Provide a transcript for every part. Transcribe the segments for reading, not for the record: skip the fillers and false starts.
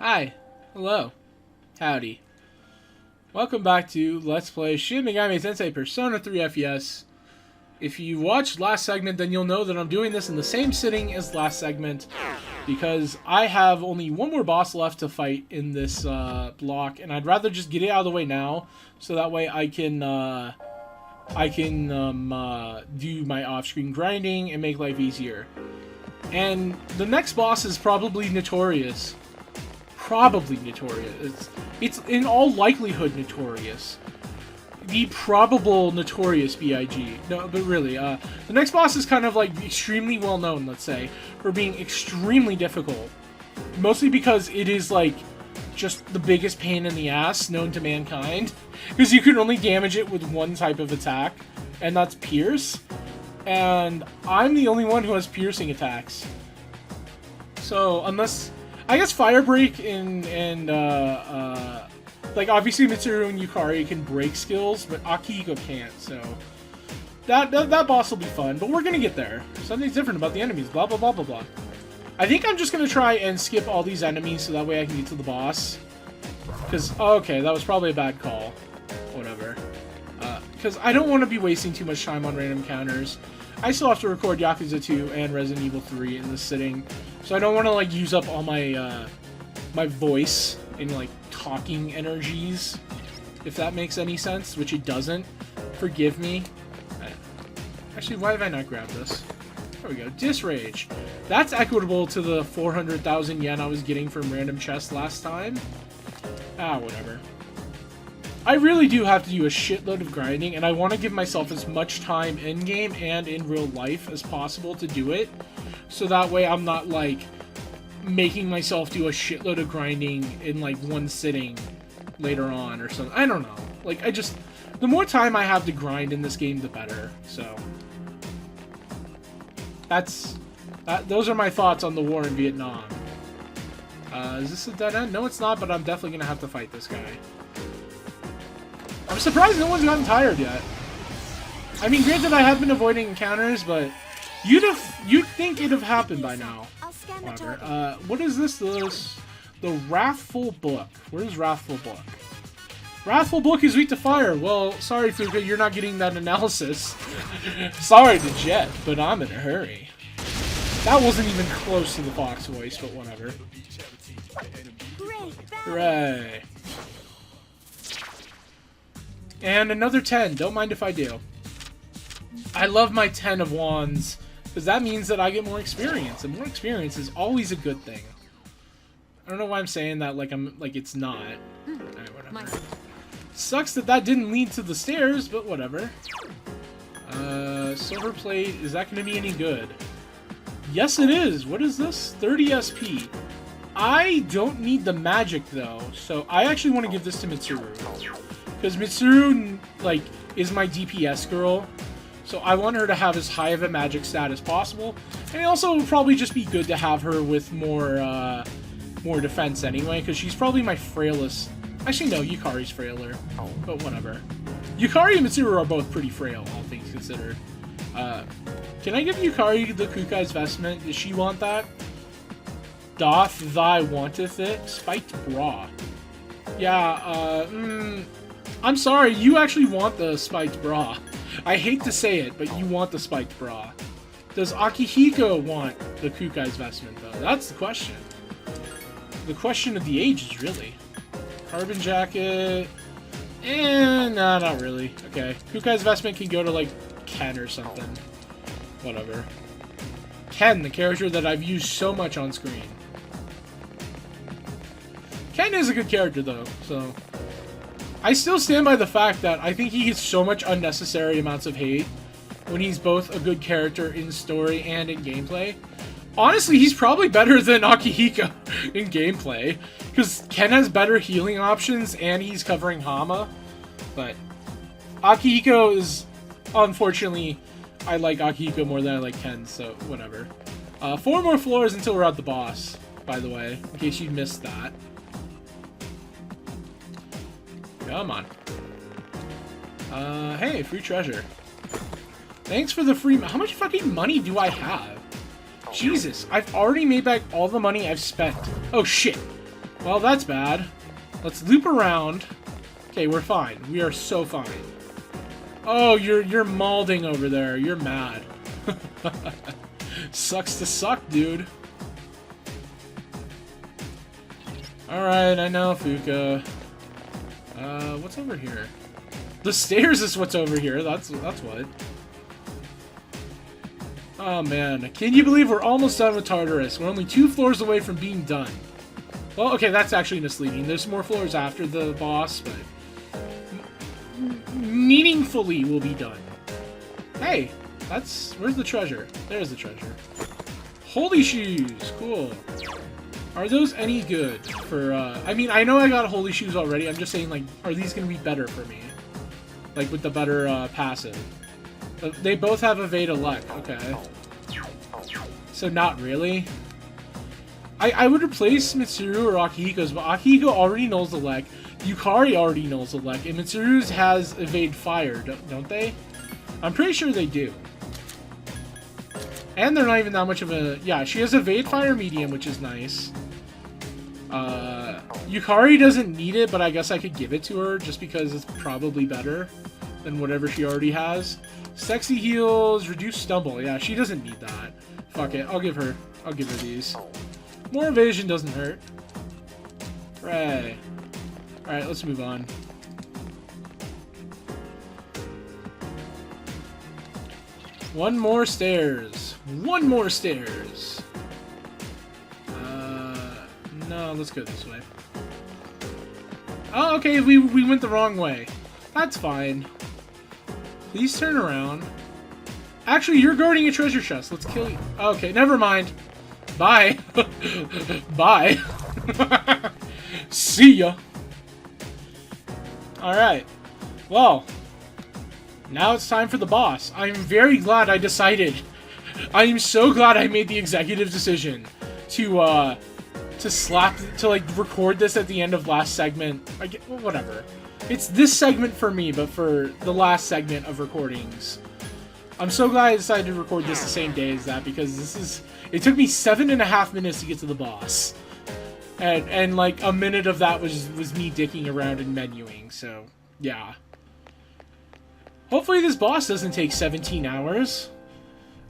Hi. Hello. Howdy. Welcome back to Let's Play Shin Megami Tensei Persona 3 FES. If you watched last segment, then you'll know that I'm doing this in the same sitting as last segment, because I have only one more boss left to fight in this block, and I'd rather just get it out of the way now, so that way I can do my off-screen grinding and make life easier. And the next boss is probably notorious. Probably notorious. It's in all likelihood notorious. The probable notorious B.I.G. No, but really, the next boss is kind of like extremely well known, let's say, for being extremely difficult. Mostly because it is like just the biggest pain in the ass known to mankind. Because you can only damage it with one type of attack, and that's Pierce. And I'm the only one who has piercing attacks. So, unless... I guess Fire Break and like, obviously Mitsuru and Yukari can break skills, but Akihiko can't, so... That boss will be fun, but we're gonna get there. Something's different about the enemies, blah blah blah blah blah. I think I'm just gonna try and skip all these enemies so that way I can get to the boss. Because, okay, that was probably a bad call. Whatever. Because I don't want to be wasting too much time on random encounters. I still have to record Yakuza 2 and Resident Evil 3 in this sitting, so I don't want to, like, use up all my, my voice and, like, talking energies, if that makes any sense, which it doesn't. Forgive me. Actually, why have I not grabbed this? There we go. Disrage. That's equitable to the 400,000 yen I was getting from random chests last time. Ah, whatever. I really do have to do a shitload of grinding, and I want to give myself as much time in-game and in real life as possible to do it, so that way I'm not, like, making myself do a shitload of grinding in, like, one sitting later on or something. I don't know. Like, the more time I have to grind in this game, the better, so... Those are my thoughts on the war in Vietnam. Is this a dead end? No, it's not, but I'm definitely gonna have to fight this guy. I'm surprised no one's gotten tired yet. I mean, granted, I have been avoiding encounters, but you'd think it'd have happened by now. Whatever. What is this? The Wrathful Book. Where's Wrathful Book? Wrathful Book is weak to fire. Well, sorry, Fuka, you're not getting that analysis. Sorry to Jet, but I'm in a hurry. That wasn't even close to the Fox voice, but whatever. Hooray. And another 10. Don't mind if I do. I love my 10 of wands, because that means that I get more experience, and more experience is always a good thing. I don't know why I'm saying that like it's not. Alright, whatever. Sucks that didn't lead to the stairs, but whatever. Silver plate, is that going to be any good? Yes, it is. What is this? 30 SP. I don't need the magic, though, so I actually want to give this to Mitsuru. Because Mitsuru, like, is my DPS girl, so I want her to have as high of a magic stat as possible. And it also would probably just be good to have her with more defense anyway, because she's probably my frailest. Actually, no, Yukari's frailer, but whatever. Yukari and Mitsuru are both pretty frail, all things considered. Can I give Yukari the Kukai's vestment? Does she want that? Doth thy wanteth it? Spiked bra. Yeah, I'm sorry, you actually want the spiked bra. I hate to say it, but you want the spiked bra. Does Akihiko want the Kukai's vestment, though? That's the question. The question of the ages, really. Carbon jacket... nah, not really. Okay. Kukai's vestment can go to, like, Ken or something. Whatever. Ken, the character that I've used so much on screen. Ken is a good character, though, so... I still stand by the fact that I think he gets so much unnecessary amounts of hate when he's both a good character in story and in gameplay. Honestly, he's probably better than Akihiko in gameplay, because Ken has better healing options and he's covering Hama, but Akihiko is, unfortunately, I like Akihiko more than I like Ken, so whatever. 4 more floors until we're at the boss, by the way, in case you missed that. Come on. Hey, free treasure. Thanks for the free... How much fucking money do I have? Jesus, I've already made back all the money I've spent. Oh, shit. Well, that's bad. Let's loop around. Okay, we're fine. We are so fine. Oh, you're mauling over there. You're mad. Sucks to suck, dude. Alright, I know, Fuka. What's over here? The stairs is what's over here. That's what. Oh, man. Can you believe we're almost done with Tartarus? We're only 2 floors away from being done. Well, okay, that's actually misleading. There's more floors after the boss, but... meaningfully we'll be done. Hey, that's... where's the treasure? There's the treasure. Holy shoes! Cool. Are those any good for, I mean, I know I got holy shoes already. I'm just saying, like, are these gonna be better for me? Like, with the better, passive. They both have evade elect. Okay. So, not really. I would replace Mitsuru or Akihiko's, but Akihiko already knows elect. Yukari already knows elect. And Mitsuru's has evade fire, don't they? I'm pretty sure they do. And they're not even that much of a... yeah, she has evade fire medium, which is nice. Yukari doesn't need it, but I guess I could give it to her just because it's probably better than whatever she already has. Sexy heals, reduce stumble. Yeah, she doesn't need that. Fuck it, I'll give her these. More evasion doesn't hurt. Right. Alright, let's move on. One more stairs. One more stairs. No, let's go this way. Oh, okay, we went the wrong way. That's fine. Please turn around. Actually, you're guarding a treasure chest. Let's kill you. Okay, never mind. Bye. Bye. See ya. Alright. Well, now it's time for the boss. I'm very glad I decided. I am so glad I made the executive decision to record this at the end of last segment. Well, whatever. It's this segment for me, but for the last segment of recordings. I'm so glad I decided to record this the same day as that, because it took me 7.5 minutes to get to the boss. And like a minute of that was me dicking around and menuing, so yeah. Hopefully this boss doesn't take 17 hours.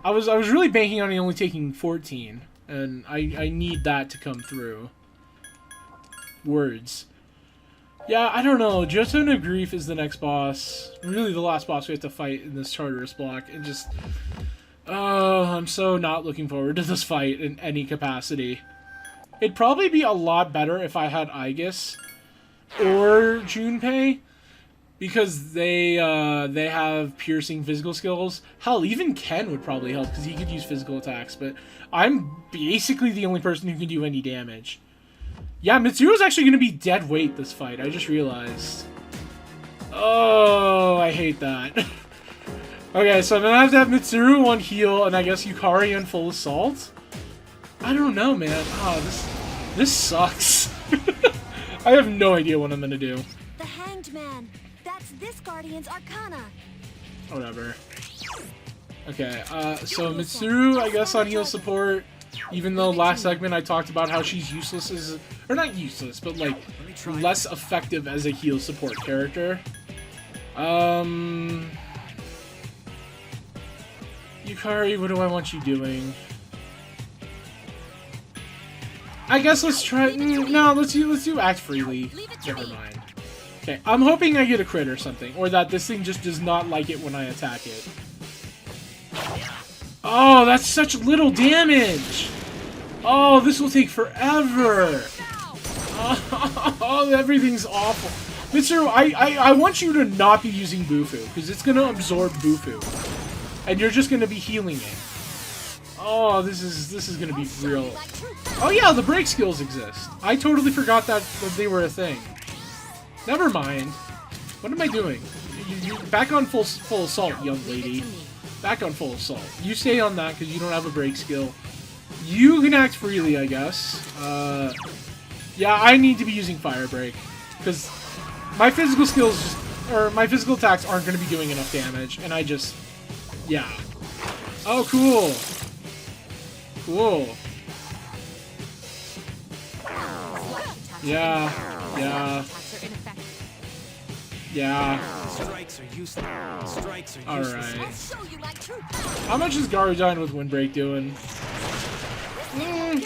I was really banking on it only taking 14, and I need that to come through. Words. Yeah, I don't know. Jotun of Grief is the next boss. Really the last boss we have to fight in this Tartarus block, and just... oh, I'm so not looking forward to this fight in any capacity. It'd probably be a lot better if I had Aegis or Junpei, because they have piercing physical skills. Hell, even Ken would probably help, because he could use physical attacks, but I'm basically the only person who can do any damage. Yeah, Mitsuru's actually going to be dead weight this fight, I just realized. Oh, I hate that. Okay, so I'm going to have Mitsuru on heal, and I guess Yukari on full assault? I don't know, man. Oh, this sucks. I have no idea what I'm going to do. The Hanged Man. That's this Guardian's Arcana. Whatever. Okay, so Mitsuru, I guess, on heal support. Even though last segment I talked about how she's useless as... or not useless, but like less effective as a heal support character. Yukari, what do I want you doing? I guess let's try... no, let's do Act Freely. Never mind. Okay, I'm hoping I get a crit or something, or that this thing just does not like it when I attack it. Oh, that's such little damage! Oh, this will take forever! Oh, everything's awful. Mitsuru, I want you to not be using Bufu, because it's going to absorb Bufu. And you're just going to be healing it. Oh, this is going to be real. Oh yeah, the break skills exist. I totally forgot that they were a thing. Never mind. What am I doing? You back on full assault, young lady. Back on full assault. You stay on that because you don't have a break skill. You can act freely, I guess. Yeah, I need to be using Fire Break because my physical skills, or my physical attacks, aren't going to be doing enough damage, and I just, yeah. Oh, cool. Cool. Yeah. Strikes are useless. Strikes are useless. Alright. How much is Garudine with Windbreak doing?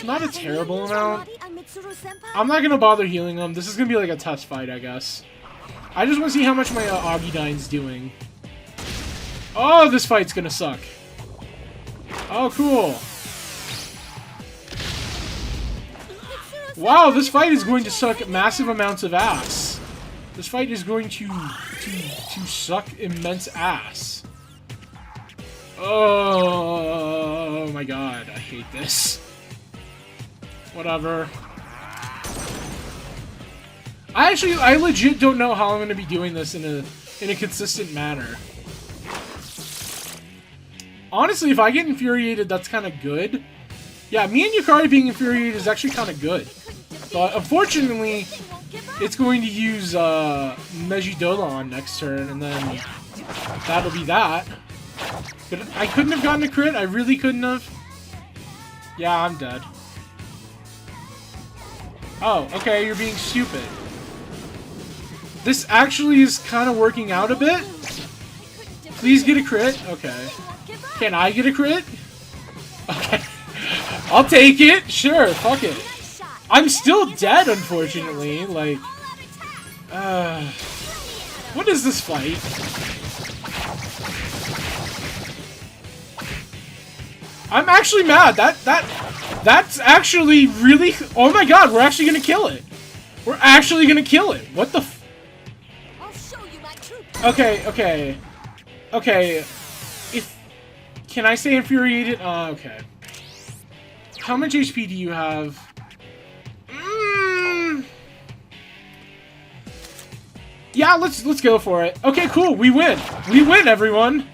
Not a terrible amount. I'm not gonna bother healing them. This is gonna be like a test fight, I guess. I just want to see how much my Agidine's doing. Oh, this fight's gonna suck. Oh, cool. Wow, this fight is going to suck massive amounts of ass. This fight is going to suck immense ass. Oh my god, I hate this. Whatever. I legit don't know how I'm going to be doing this in a consistent manner. Honestly, if I get infuriated, that's kind of good. Yeah, me and Yukari being infuriated is actually kind of good. But unfortunately, it's going to use Mejidola on next turn, and then that'll be that. But I couldn't have gotten a crit. I really couldn't have. Yeah, I'm dead. Oh, okay, you're being stupid. This actually is kind of working out a bit. Please get a crit. Okay. Can I get a crit? Okay. I'll take it. Sure, fuck it. I'm still dead, unfortunately. Like, what is this fight? I'm actually mad. That's actually really... Oh my god, we're actually gonna kill it. We're actually gonna kill it. What the f... Okay. Can I stay infuriated? Okay. How much HP do you have? Yeah, let's go for it. Okay, cool. We win. We win, everyone.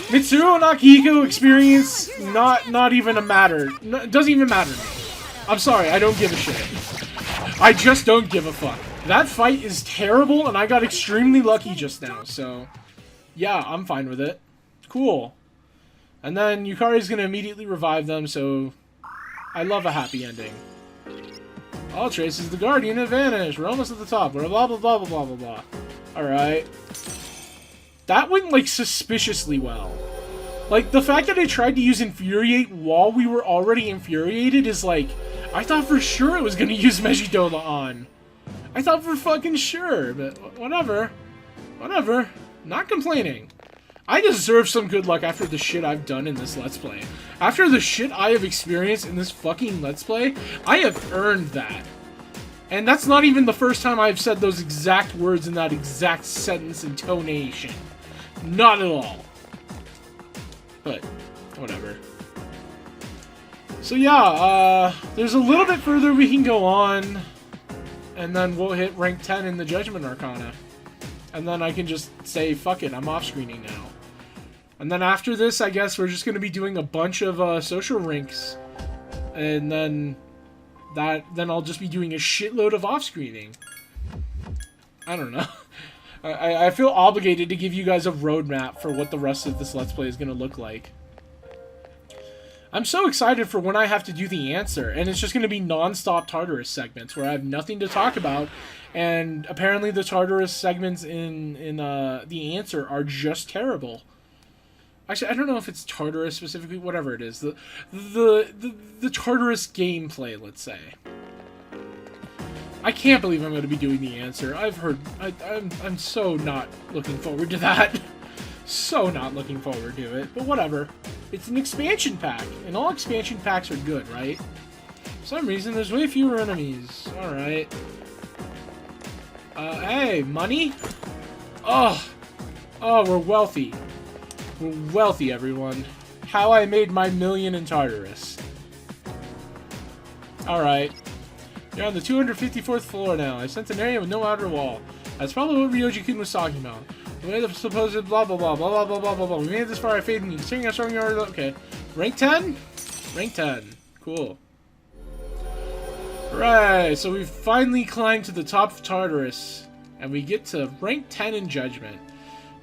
Mitsuru and Akihiko experience not even a matter. No, it doesn't even matter to me. I'm sorry, I don't give a shit. I just don't give a fuck. That fight is terrible, and I got extremely lucky just now, so... Yeah, I'm fine with it. Cool. And then Yukari's gonna immediately revive them, so... I love a happy ending. All traces the Guardian have vanished. We're almost at the top. Blah, blah, blah, blah, blah, blah, blah. Alright. That went, like, suspiciously well. Like, the fact that I tried to use Infuriate while we were already infuriated is, like... I thought for sure it was gonna use Mejidola on. I thought for fucking sure, but whatever. Whatever. Not complaining. I deserve some good luck after the shit I've done in this Let's Play. After the shit I have experienced in this fucking Let's Play, I have earned that. And that's not even the first time I've said those exact words in that exact sentence intonation. Not at all. But, whatever. So yeah, there's a little bit further we can go on. And then we'll hit rank 10 in the Judgment Arcana. And then I can just say, fuck it, I'm off-screening now. And then after this, I guess we're just going to be doing a bunch of social rinks. And then I'll just be doing a shitload of off-screening. I don't know. I feel obligated to give you guys a roadmap for what the rest of this Let's Play is going to look like. I'm so excited for when I have to do the answer, and it's just going to be non-stop Tartarus segments where I have nothing to talk about, and apparently the Tartarus segments in the answer are just terrible. Actually, I don't know if it's Tartarus specifically, whatever it is. The Tartarus gameplay, let's say. I can't believe I'm going to be doing the answer. I've heard... I'm so not looking forward to that. So not looking forward to it, but whatever. It's an expansion pack, and all expansion packs are good, right? For some reason, there's way fewer enemies. Alright. Hey, money? Oh, we're wealthy. We're wealthy, everyone. How I made my million in Tartarus. Alright. You're on the 254th floor now. I sent an area with no outer wall. That's probably what Ryoji-kun was talking about. We made the supposed blah blah blah blah blah blah blah blah blah. We made it this far. I faded you. Considering how strong you are. Okay. Rank 10? Rank 10. Cool. Right. So we've finally climbed to the top of Tartarus. And we get to rank 10 in Judgment.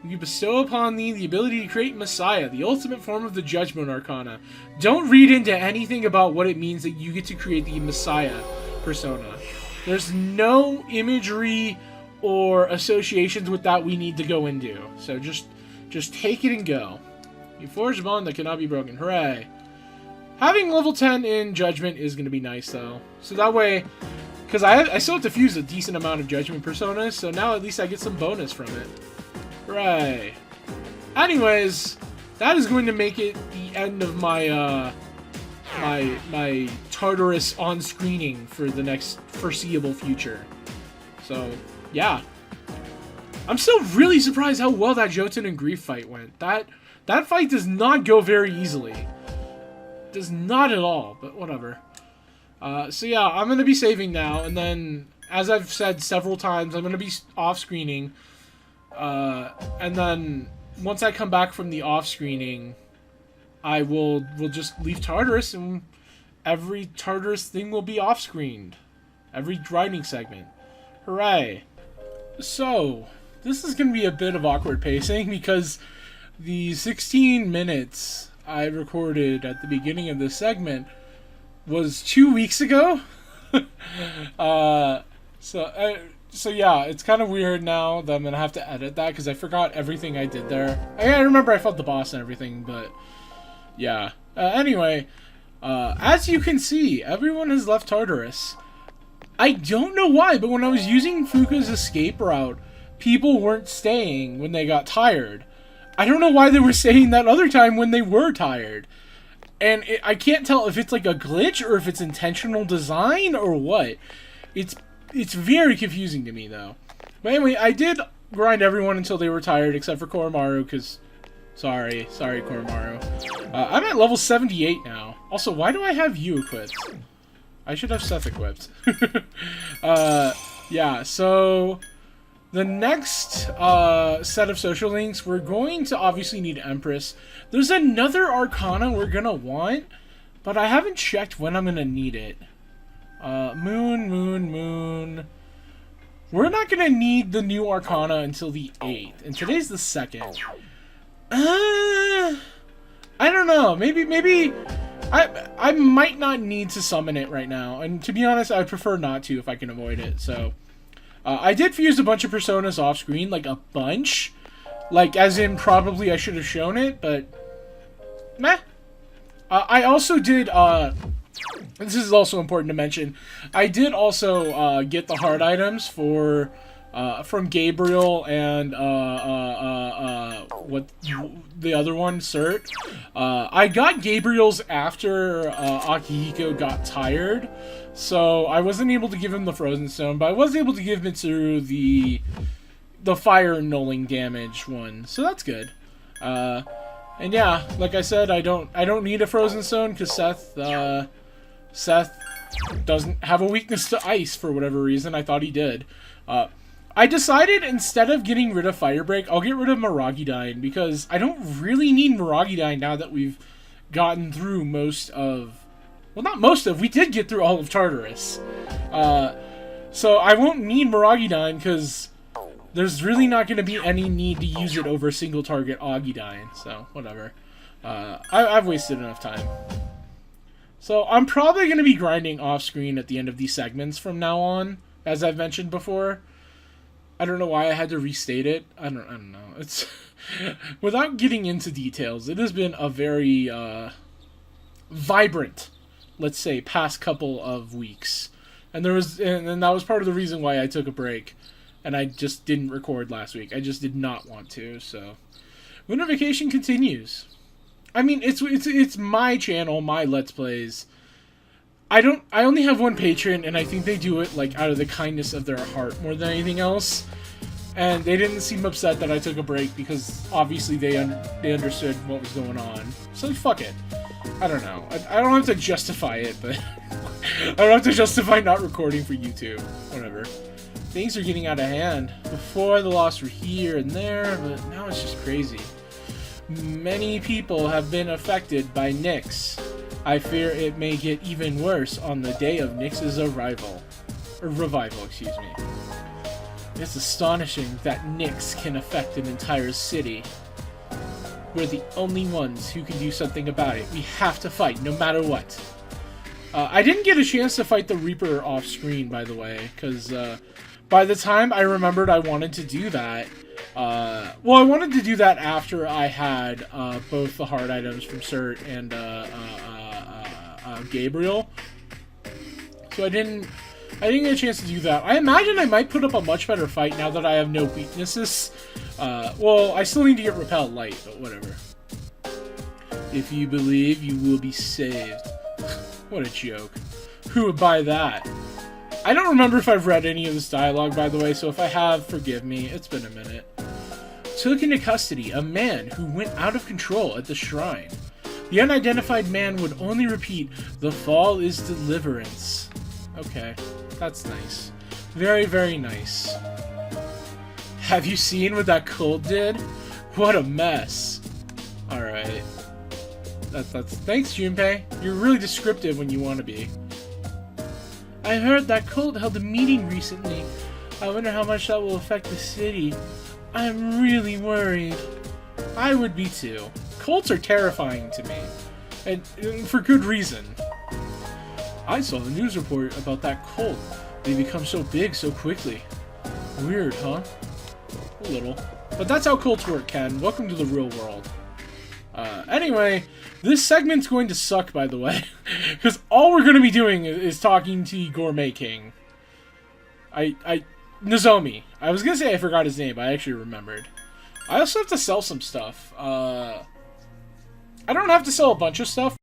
We bestow upon thee the ability to create Messiah, the ultimate form of the Judgment Arcana. Don't read into anything about what it means that you get to create the Messiah persona. There's no imagery or associations with that we need to go into. So just take it and go. You forge a bond that cannot be broken. Hooray. Having level 10 in Judgment is going to be nice, though. So that way, because I still have to fuse a decent amount of Judgment Personas, so now at least I get some bonus from it. Hooray. Anyways, that is going to make it the end of my, my Tartarus on-screening for the next foreseeable future. So, yeah. I'm still really surprised how well that Jotun and Grief fight went. That fight does not go very easily. Does not at all, but whatever. So yeah, I'm going to be saving now, and then, as I've said several times, I'm going to be off-screening. And then, once I come back from the off-screening, I will just leave Tartarus, and every Tartarus thing will be off-screened. Every grinding segment. Hooray. So, this is going to be a bit of awkward pacing, because the 16 minutes I recorded at the beginning of this segment was 2 weeks ago. So yeah, it's kind of weird now that I'm going to have to edit that, because I forgot everything I did there. I remember I fought the boss and everything, but yeah. Anyway, as you can see, everyone has left Tartarus. I don't know why, but when I was using Fuka's escape route, people weren't staying when they got tired. I don't know why they were saying that other time when they were tired. And I can't tell if it's like a glitch or if it's intentional design or what. It's very confusing to me, though. But anyway, I did grind everyone until they were tired, except for Koromaru, because... Sorry, Koromaru. I'm at level 78 now. Also, why do I have you equipped? I should have Seth equipped. Yeah, so... The next set of social links, we're going to obviously need Empress. There's another Arcana we're going to want, but I haven't checked when I'm going to need it. Moon. We're not going to need the new Arcana until the 8th, and today's the 2nd. I don't know. Maybe I might not need to summon it right now, and to be honest, I prefer not to if I can avoid it, so... I did fuse a bunch of Personas off screen, like a bunch. Like, as in, probably I should have shown it, but... Meh. I also did, this is also important to mention. I did also, get the heart items for, from Gabriel and, what, the other one, Cert. I got Gabriel's after, Akihiko got tired. So, I wasn't able to give him the Frozen Stone, but I was able to give Mitsuru the fire annulling damage one. So that's good. And yeah, like I said, I don't need a Frozen Stone because Seth doesn't have a weakness to ice for whatever reason. I thought he did. I decided instead of getting rid of Fire Break, I'll get rid of Miragidine because I don't really need Miragidine now that we've gotten through most of... Well, not most of. We did get through all of Tartarus. So I won't need Miragidine because there's really not going to be any need to use it over single target Agidine. So, whatever. I've wasted enough time. So I'm probably going to be grinding off screen at the end of these segments from now on, as I've mentioned before. I don't know why I had to restate it. I don't know. It's without getting into details, it has been a very vibrant, let's say, past couple of weeks. And that was part of the reason why I took a break. And I just didn't record last week. I just did not want to, so. Winter Vacation continues. I mean, it's my channel, my Let's Plays. I only have one patron, and I think they do it, like, out of the kindness of their heart more than anything else. And they didn't seem upset that I took a break, because obviously they understood what was going on. So, fuck it. I don't know. I don't have to justify it, but... I don't have to justify not recording for YouTube. Whatever. Things are getting out of hand. Before, the loss were here and there, but now it's just crazy. Many people have been affected by Nyx. I fear it may get even worse on the day of Nyx's arrival. Or revival, excuse me. It's astonishing that Nyx can affect an entire city. We're the only ones who can do something about it. We have to fight, no matter what. I didn't get a chance to fight the Reaper off screen, by the way, because by the time I remembered I wanted to do that, well, I wanted to do that after I had both the hard items from Cert and Gabriel. So I didn't get a chance to do that. I imagine I might put up a much better fight now that I have no weaknesses. Well, I still need to get Repel Light, but whatever. If you believe, you will be saved. What a joke. Who would buy that? I don't remember if I've read any of this dialogue, by the way, so if I have, forgive me. It's been a minute. Took into custody a man who went out of control at the shrine. The unidentified man would only repeat, "The fall is deliverance." Okay, that's nice. Very, very nice. Have you seen what that cult did? What a mess. Alright. Thanks, Junpei. You're really descriptive when you want to be. I heard that cult held a meeting recently. I wonder how much that will affect the city. I'm really worried. I would be too. Cults are terrifying to me. And for good reason. I saw a news report about that cult. They become so big so quickly. Weird, huh? A little. But that's how cults work, Ken. Welcome to the real world. Anyway, this segment's going to suck, by the way. Because all we're going to be doing is talking to Gourmet King. Nozomi. I was going to say I forgot his name, but I actually remembered. I also have to sell some stuff. I don't have to sell a bunch of stuff.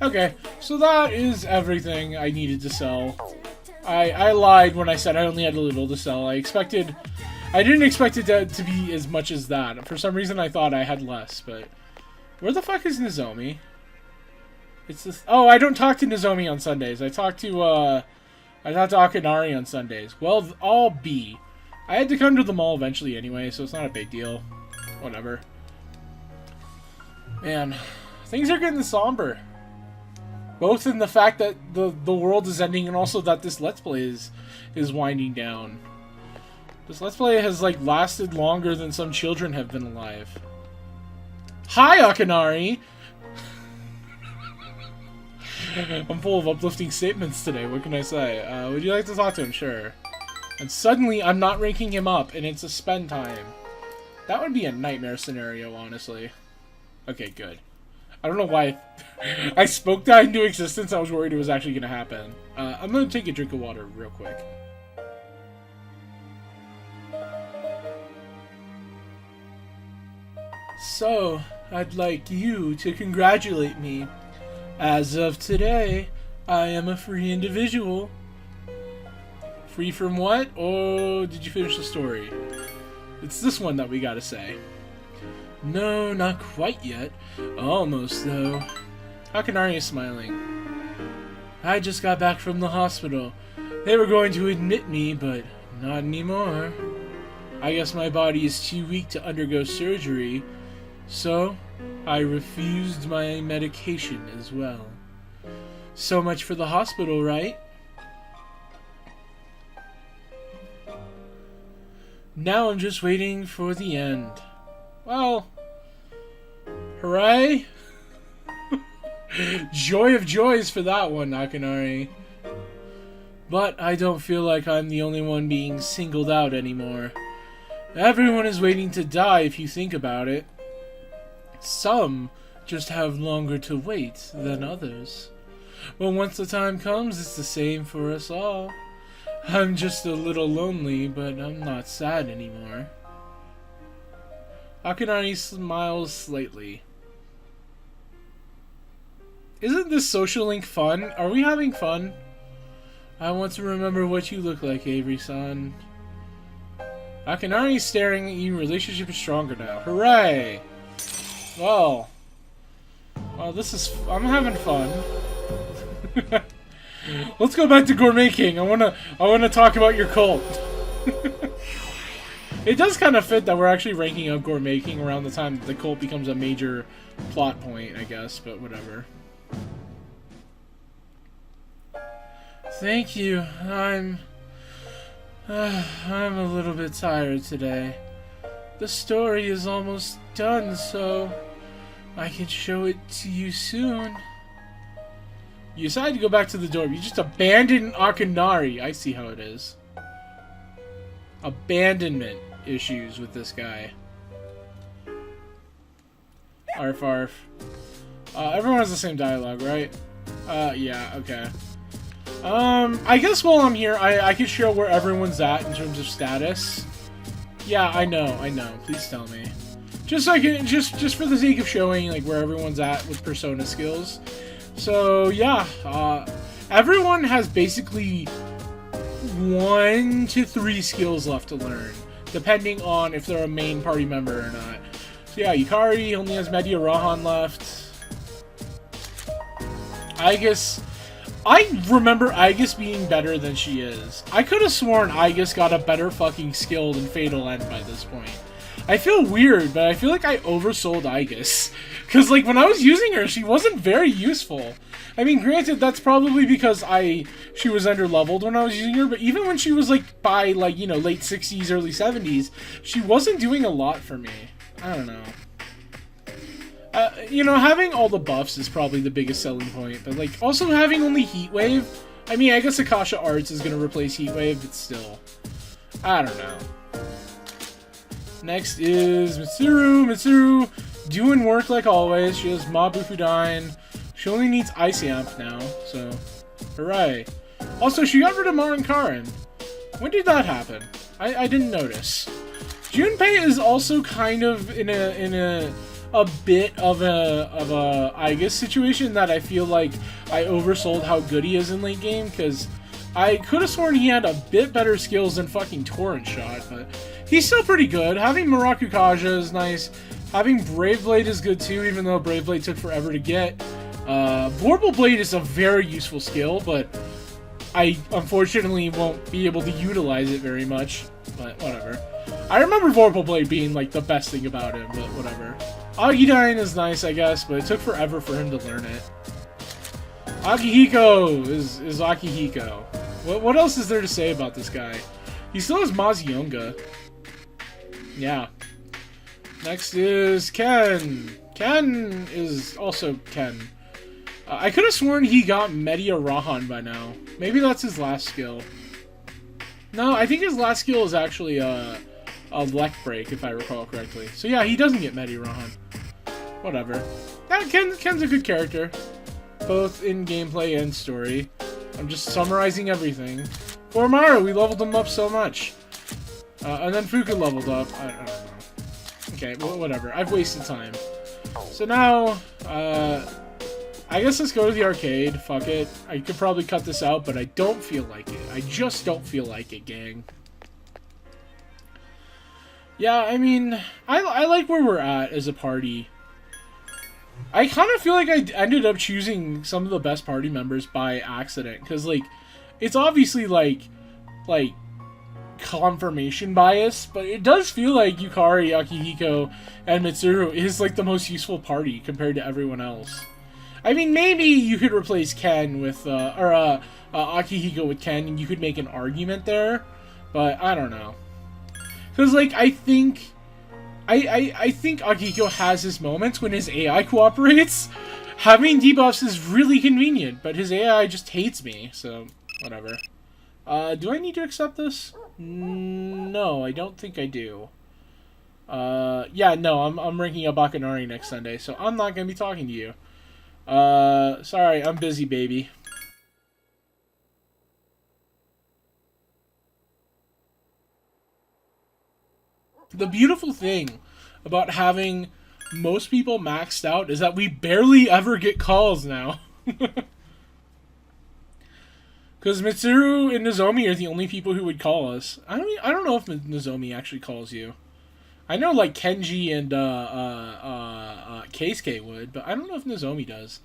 Okay, so that is everything I needed to sell. I lied when I said I only had a little to sell. I didn't expect it to be as much as that. For some reason I thought I had less, but... Where the fuck is Nozomi? It's this... Oh, I don't talk to Nozomi on Sundays. I talk to Akinari on Sundays. Well, I'll be. I had to come to the mall eventually anyway, so it's not a big deal. Whatever. Man, things are getting somber. Both in the fact that the world is ending and also that this Let's Play is winding down. This Let's Play has, like, lasted longer than some children have been alive. Hi, Akinari! I'm full of uplifting statements today, what can I say? Would you like to talk to him? Sure. And suddenly, I'm not ranking him up, and it's a spend time. That would be a nightmare scenario, honestly. Okay, good. I don't know why I spoke that into existence. I was worried it was actually going to happen. I'm going to take a drink of water real quick. So, I'd like you to congratulate me. As of today, I am a free individual. Free from what? Oh, did you finish the story? It's this one that we gotta say. No, not quite yet. Almost, though. Akinari is smiling. I just got back from the hospital. They were going to admit me, but not anymore. I guess my body is too weak to undergo surgery, so I refused my medication as well. So much for the hospital, right? Now I'm just waiting for the end. Well, hooray! Joy of joys for that one, Akinari. But I don't feel like I'm the only one being singled out anymore. Everyone is waiting to die if you think about it. Some just have longer to wait than others. But once the time comes, it's the same for us all. I'm just a little lonely, but I'm not sad anymore. Akinari smiles slightly. Isn't this social link fun? Are we having fun? I want to remember what you look like, Avery-san. Akinari's staring at you. Relationship is stronger now. Hooray! Well, this is... I'm having fun. Let's go back to Gourmet King. I wanna talk about your cult. It does kind of fit that we're actually ranking up Gourmet King around the time that the cult becomes a major plot point, I guess, but whatever. Thank you. I'm a little bit tired today. The story is almost done, so I can show it to you soon. You decide to go back to the dorm. You just abandon Akinari. I see how it is. Abandonment issues with this guy. Arf arf. Everyone has the same dialogue, right? Yeah, okay. I guess while I'm here, I could show where everyone's at in terms of status. Yeah, I know. Please tell me. Just so I can, just for the sake of showing, like, where everyone's at with persona skills. So, yeah, everyone has basically 1 to 3 skills left to learn, depending on if they're a main party member or not. So yeah, Yukari only has Media Rahan left. Aigis, I remember Aigis being better than she is. I could have sworn Aigis got a better fucking skill than Fatal End by this point. I feel weird, but I feel like I oversold Aigis. Because, like, when I was using her, she wasn't very useful. I mean, granted, that's probably because she was under-leveled when I was using her, but even when she was, like, by, like, you know, late 60s, early 70s, she wasn't doing a lot for me. I don't know. You know, having all the buffs is probably the biggest selling point, but, like, also having only Heat Wave, I mean, I guess Akasha Arts is going to replace Heat Wave, but still. I don't know. Next is Mitsuru. Mitsuru doing work like always. She has Mabu Fudain. She only needs Ice Amp now, so hooray. Also, she got rid of Marin Karin. When did that happen? I didn't notice. Junpei is also kind of in a bit of a Aigis situation that I feel like I oversold how good he is in late game, because I could have sworn he had a bit better skills than fucking Torrent Shot, but he's still pretty good. Having Muraku Kaja is nice. Having Brave Blade is good too, even though Brave Blade took forever to get. Vorpal Blade is a very useful skill, but I unfortunately won't be able to utilize it very much, but whatever. I remember Vorpal Blade being like the best thing about him, but whatever. Agidyne is nice, I guess, but it took forever for him to learn it. Akihiko is Akihiko. What else is there to say about this guy? He still has Mazionga. Yeah. Next is Ken. Ken is also Ken. I could have sworn he got Media Rahan by now. Maybe that's his last skill. No, I think his last skill is actually a Lek Break, if I recall correctly. So yeah, he doesn't get Media Rahan. Whatever. Yeah, Ken's a good character, both in gameplay and story. I'm just summarizing everything. Koromaru, we leveled him up so much. And then Fuka leveled up. I don't know. Okay, well, whatever. I've wasted time. So now, I guess let's go to the arcade. Fuck it. I could probably cut this out, but I don't feel like it. I just don't feel like it, gang. Yeah, I mean, I like where we're at as a party. I kind of feel like I ended up choosing some of the best party members by accident, because, like, it's obviously, like, confirmation bias, but it does feel like Yukari, Akihiko, and Mitsuru is, like, the most useful party compared to everyone else. I mean, maybe you could replace Ken with, Akihiko with Ken, and you could make an argument there, but I don't know. Because, like, I think Akihiko has his moments when his AI cooperates. Having debuffs is really convenient, but his AI just hates me, so whatever. Do I need to accept this? No, I don't think I do. Yeah, no, I'm ranking up Akinari next Sunday, so I'm not going to be talking to you. Sorry, I'm busy, baby. The beautiful thing about having most people maxed out is that we barely ever get calls now. Because Because Mitsuru and Nozomi are the only people who would call us. I don't know if Nozomi actually calls you. I know like Kenji and Keisuke would, but I don't know if Nozomi does.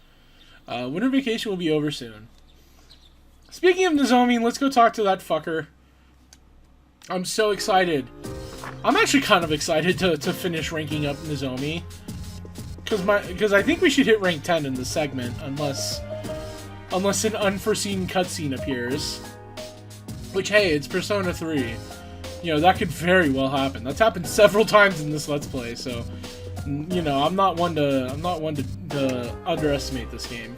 Winter vacation will be over soon. Speaking of Nozomi, let's go talk to that fucker. I'm so excited. I'm actually kind of excited to finish ranking up Nozomi. Because I think we should hit rank 10 in this segment, unless an unforeseen cutscene appears. Which, hey, it's Persona 3. You know, that could very well happen. That's happened several times in this Let's Play, so you know, I'm not one to underestimate this game.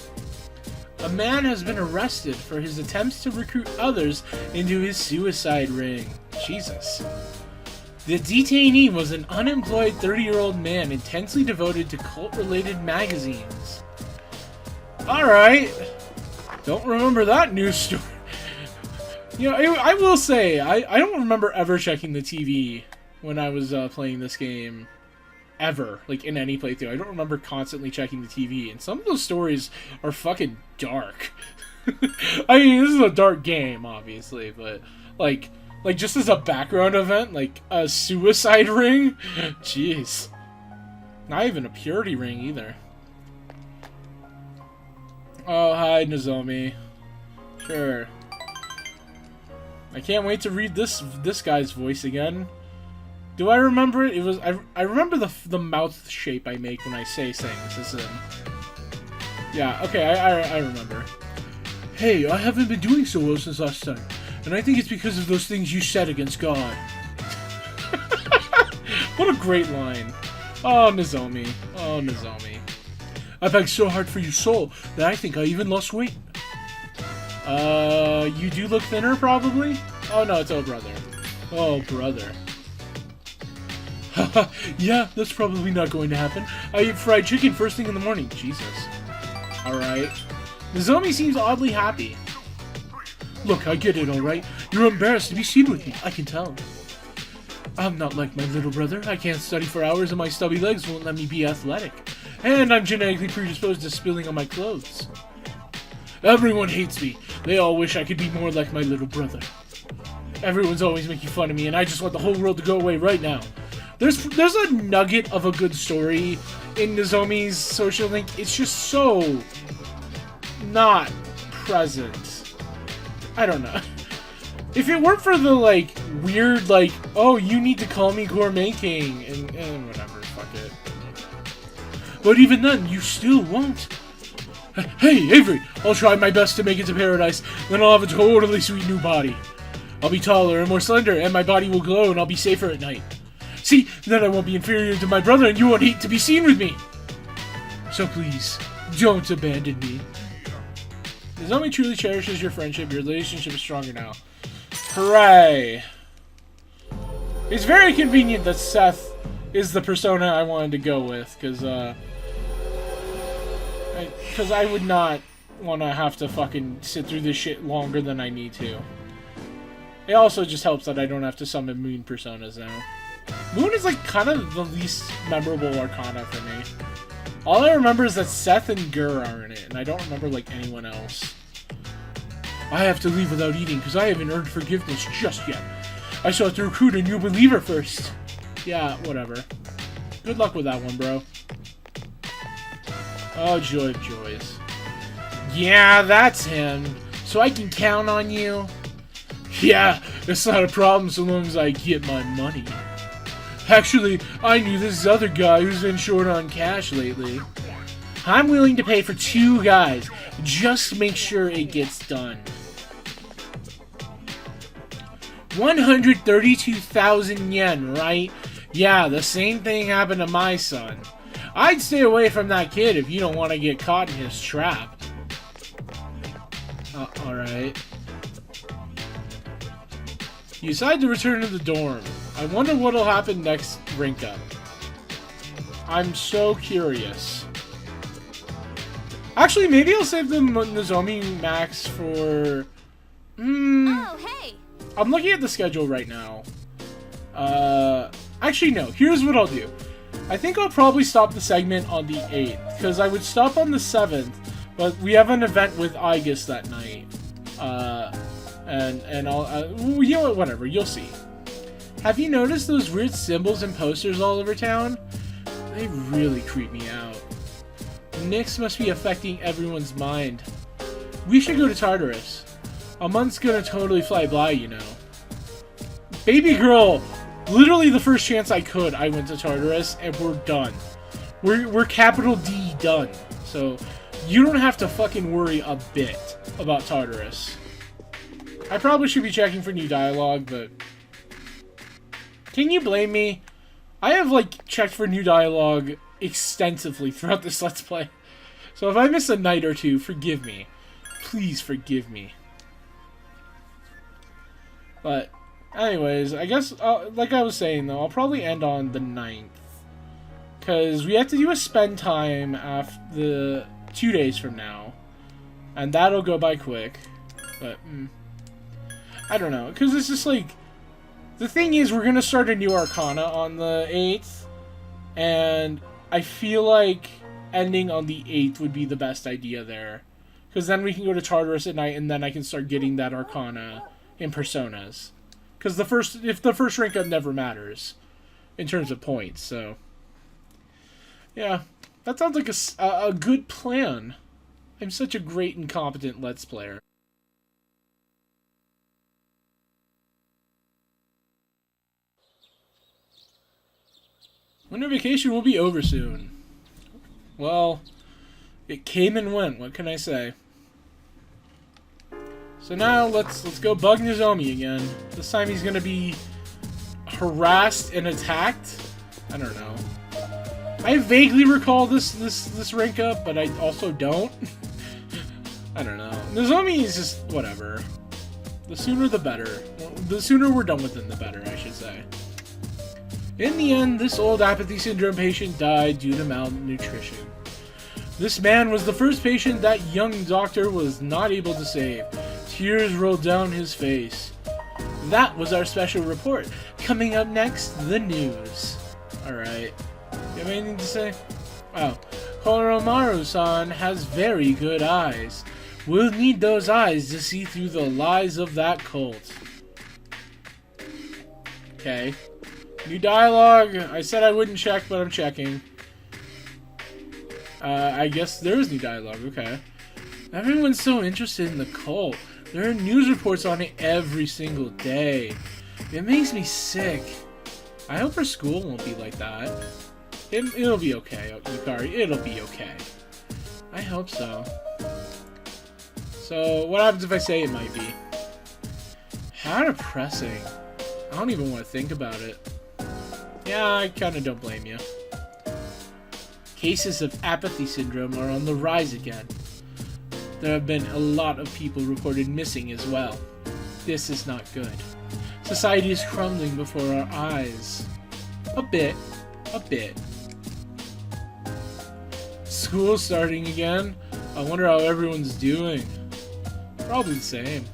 A man has been arrested for his attempts to recruit others into his suicide ring. Jesus. The detainee was an unemployed 30-year-old man intensely devoted to cult-related magazines. Alright. Don't remember that news story. You know, I will say, I don't remember ever checking the TV when I was playing this game. Ever. Like, in any playthrough. I don't remember constantly checking the TV. And some of those stories are fucking dark. I mean, this is a dark game, obviously, but, like just as a background event, like, a suicide ring? Jeez. Not even a purity ring, either. Oh, hi, Nozomi. Sure. I can't wait to read this guy's voice again. Do I remember it? It was I remember the mouth shape I make when I say things. Is it? Yeah. Okay. I remember. Hey, I haven't been doing so well since last time, and I think it's because of those things you said against God. What a great line. Oh, Nozomi. Oh, Nozomi. I begged so hard for your soul that I think I even lost weight. You do look thinner, probably? Oh, no, it's oh, brother. Oh, brother. Haha, yeah, that's probably not going to happen. I eat fried chicken first thing in the morning. Jesus. Alright. Nozomi seems oddly happy. Look, I get it, alright? You're embarrassed to be seen with me, I can tell. I'm not like my little brother. I can't study for hours and my stubby legs won't let me be athletic. And I'm genetically predisposed to spilling on my clothes. Everyone hates me. They all wish I could be more like my little brother. Everyone's always making fun of me, and I just want the whole world to go away right now. There's a nugget of a good story in Nozomi's social link. It's just so not present. I don't know. If it weren't for the, like, weird, like, oh, you need to call me Gourmet King, and whatever, fuck it. But even then, you still won't. Hey, Avery, I'll try my best to make it to paradise, then I'll have a totally sweet new body. I'll be taller and more slender, and my body will glow, and I'll be safer at night. See, then I won't be inferior to my brother, and you won't hate to be seen with me. So please, don't abandon me. Nozomi truly cherishes your friendship. Your relationship is stronger now. Hooray! It's very convenient that Seth is the persona I wanted to go with, because I would not want to have to fucking sit through this shit longer than I need to. It also just helps that I don't have to summon Moon personas now. Moon is like kind of the least memorable Arcana for me. All I remember is that Seth and Gur are in it, and I don't remember like anyone else. I have to leave without eating because I haven't earned forgiveness just yet. I still have to recruit a new believer first. Yeah, whatever. Good luck with that one, bro. Oh, joy of joys. Yeah, that's him. So I can count on you? Yeah, it's not a problem so long as I get my money. Actually, I knew this other guy who's been short on cash lately. I'm willing to pay for 2 guys. Just make sure it gets done. 132,000 yen, right? Yeah, the same thing happened to my son. I'd stay away from that kid if you don't want to get caught in his trap. Alright. You decide to return to the dorm. I wonder what'll happen next rank up. I'm so curious. Actually, maybe I'll save the Nozomi max for... Oh, hey! I'm looking at the schedule right now. Actually, no. Here's what I'll do. I think I'll probably stop the segment on the 8th, because I would stop on the 7th, but we have an event with Aegis that night. and I'll you know what, whatever, you'll see. Have you noticed those weird symbols and posters all over town? They really creep me out. Nyx must be affecting everyone's mind. We should go to Tartarus. A month's gonna totally fly by, you know. Baby girl, literally the first chance I could, I went to Tartarus, and we're done. We're capital D done. So, you don't have to fucking worry a bit about Tartarus. I probably should be checking for new dialogue, but... Can you blame me? I have, like, checked for new dialogue extensively throughout this Let's Play. So if I miss a night or two, forgive me. Please forgive me. But, anyways, I guess, like I was saying, though, I'll probably end on the 9th. Because we have to do a spend time after the 2 days from now. And that'll go by quick. But, I don't know. Because it's just like... The thing is, we're going to start a new Arcana on the 8th. And I feel like ending on the 8th would be the best idea there. Because then we can go to Tartarus at night, and then I can start getting that Arcana in Personas. Because the first rank up never matters in terms of points, so... Yeah, that sounds like a good plan. I'm such a great and competent Let's Player. Winter vacation will be over soon. Well, it came and went, what can I say? So now, let's go bug Nozomi again. This time he's gonna be harassed and attacked? I don't know. I vaguely recall this rank up, but I also don't. I don't know. Nozomi is just whatever. The sooner the better. The sooner we're done with him, the better, I should say. In the end, this old Apathy Syndrome patient died due to malnutrition. This man was the first patient that young doctor was not able to save. Tears rolled down his face. That was our special report. Coming up next, the news. Alright. You have anything to say? Oh. Koromaru-san has very good eyes. We'll need those eyes to see through the lies of that cult. Okay. New dialogue. I said I wouldn't check, but I'm checking. I guess there is new dialogue. Okay. Everyone's so interested in the cult. There are news reports on it every single day. It makes me sick. I hope her school won't be like that. It'll be okay, Yukari. It'll be okay. I hope so. So, what happens if I say it might be? How depressing. I don't even want to think about it. Yeah, I kind of don't blame you. Cases of Apathy Syndrome are on the rise again. There have been a lot of people reported missing as well. This is not good. Society is crumbling before our eyes. A bit. A bit. School's starting again. I wonder how everyone's doing. Probably the same.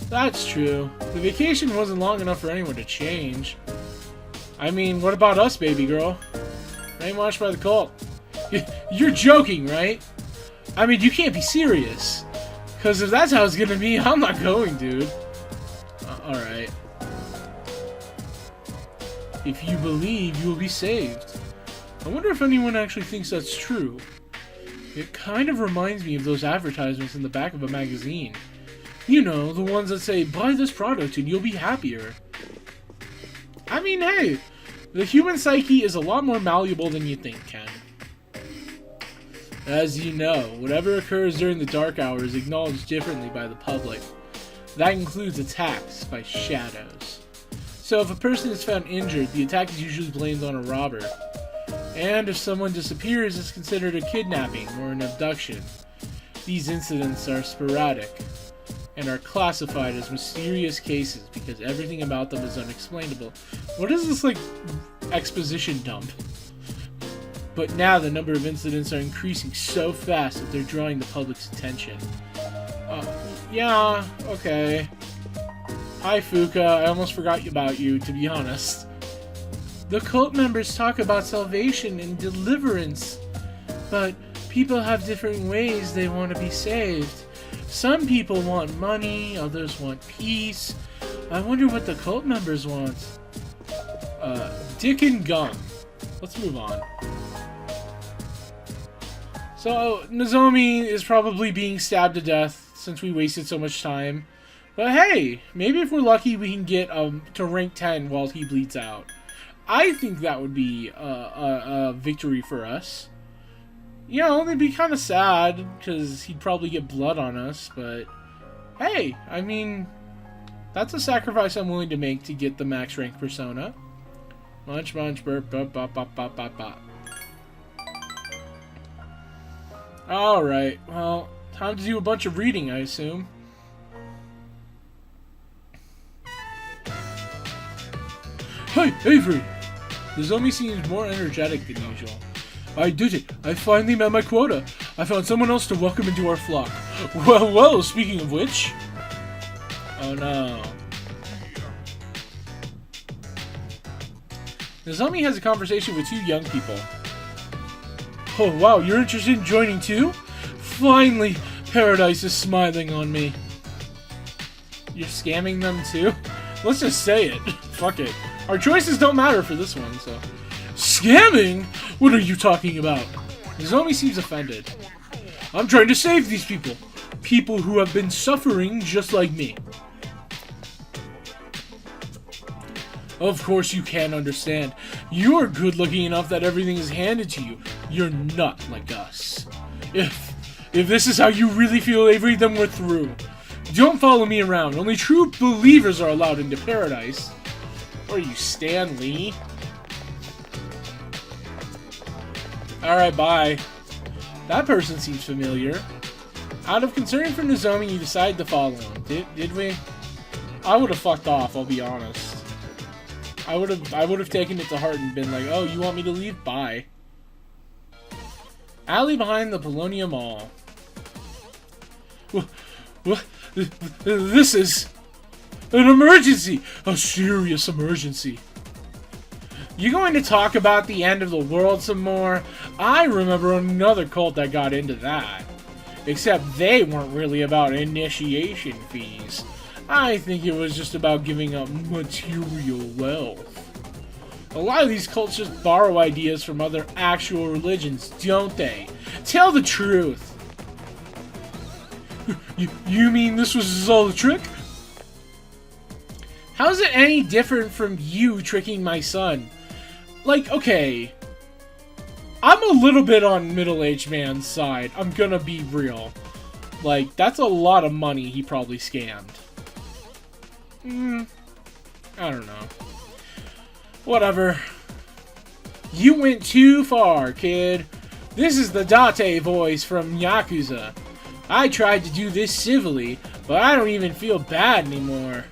That's true. The vacation wasn't long enough for anyone to change. I mean, what about us, baby girl? Brainwashed by the cult. You're joking, right? I mean, you can't be serious. Because if that's how it's gonna be, I'm not going, dude. Alright. If you believe, you will be saved. I wonder if anyone actually thinks that's true. It kind of reminds me of those advertisements in the back of a magazine. You know, the ones that say, buy this product and you'll be happier. I mean, hey, the human psyche is a lot more malleable than you think, Ken. As you know, whatever occurs during the dark hours is acknowledged differently by the public. That includes attacks by shadows. So if a person is found injured, the attack is usually blamed on a robber. And if someone disappears, it's considered a kidnapping or an abduction. These incidents are sporadic and are classified as mysterious cases because everything about them is unexplainable. What is this, like, exposition dump? But now the number of incidents are increasing so fast that they're drawing the public's attention. Yeah, okay. Hi, Fuka. I almost forgot about you, to be honest. The cult members talk about salvation and deliverance, but people have different ways they want to be saved. Some people want money, others want peace. I wonder what the cult members want. Dick and gum. Let's move on. So, Nozomi is probably being stabbed to death since we wasted so much time. But hey, maybe if we're lucky we can get to rank 10 while he bleeds out. I think that would be a victory for us. You know, it'd be kind of sad because he'd probably get blood on us, but hey, I mean, that's a sacrifice I'm willing to make to get the max rank persona. Munch, munch, burp, bop, bop, bop, bop, bop, bop. Alright, well, time to do a bunch of reading, I assume. Hey, Avery! The zombie seems more energetic than usual. I did it! I finally met my quota! I found someone else to welcome into our flock. Well, speaking of which... Oh no. The zombie has a conversation with two young people. Oh wow, you're interested in joining too? Finally, paradise is smiling on me. You're scamming them too? Let's just say it. Fuck it. Our choices don't matter for this one, so... Scamming? What are you talking about? Nozomi seems offended. I'm trying to save these people. People who have been suffering just like me. Of course you can't understand. You're good looking enough that everything is handed to you. You're not like us. If this is how you really feel, Avery, then we're through. Don't follow me around. Only true believers are allowed into paradise. Or are you Stan Lee? Alright, bye. That person seems familiar. Out of concern for Nozomi, you decided to follow him. Did we? I would have fucked off, I'll be honest. I would have taken it to heart and been like, oh, you want me to leave? Bye. Alley behind the Polonia Mall. What? This is an emergency! A serious emergency. You going to talk about the end of the world some more? I remember another cult that got into that. Except they weren't really about initiation fees. I think it was just about giving up material wealth. A lot of these cults just borrow ideas from other actual religions, don't they? Tell the truth. You mean this was all a trick? How's it any different from you tricking my son? Like, okay, I'm a little bit on middle-aged man's side. I'm gonna be real. Like, that's a lot of money he probably scammed. I don't know. Whatever. You went too far, kid. This is the Date voice from Yakuza. I tried to do this civilly, but I don't even feel bad anymore.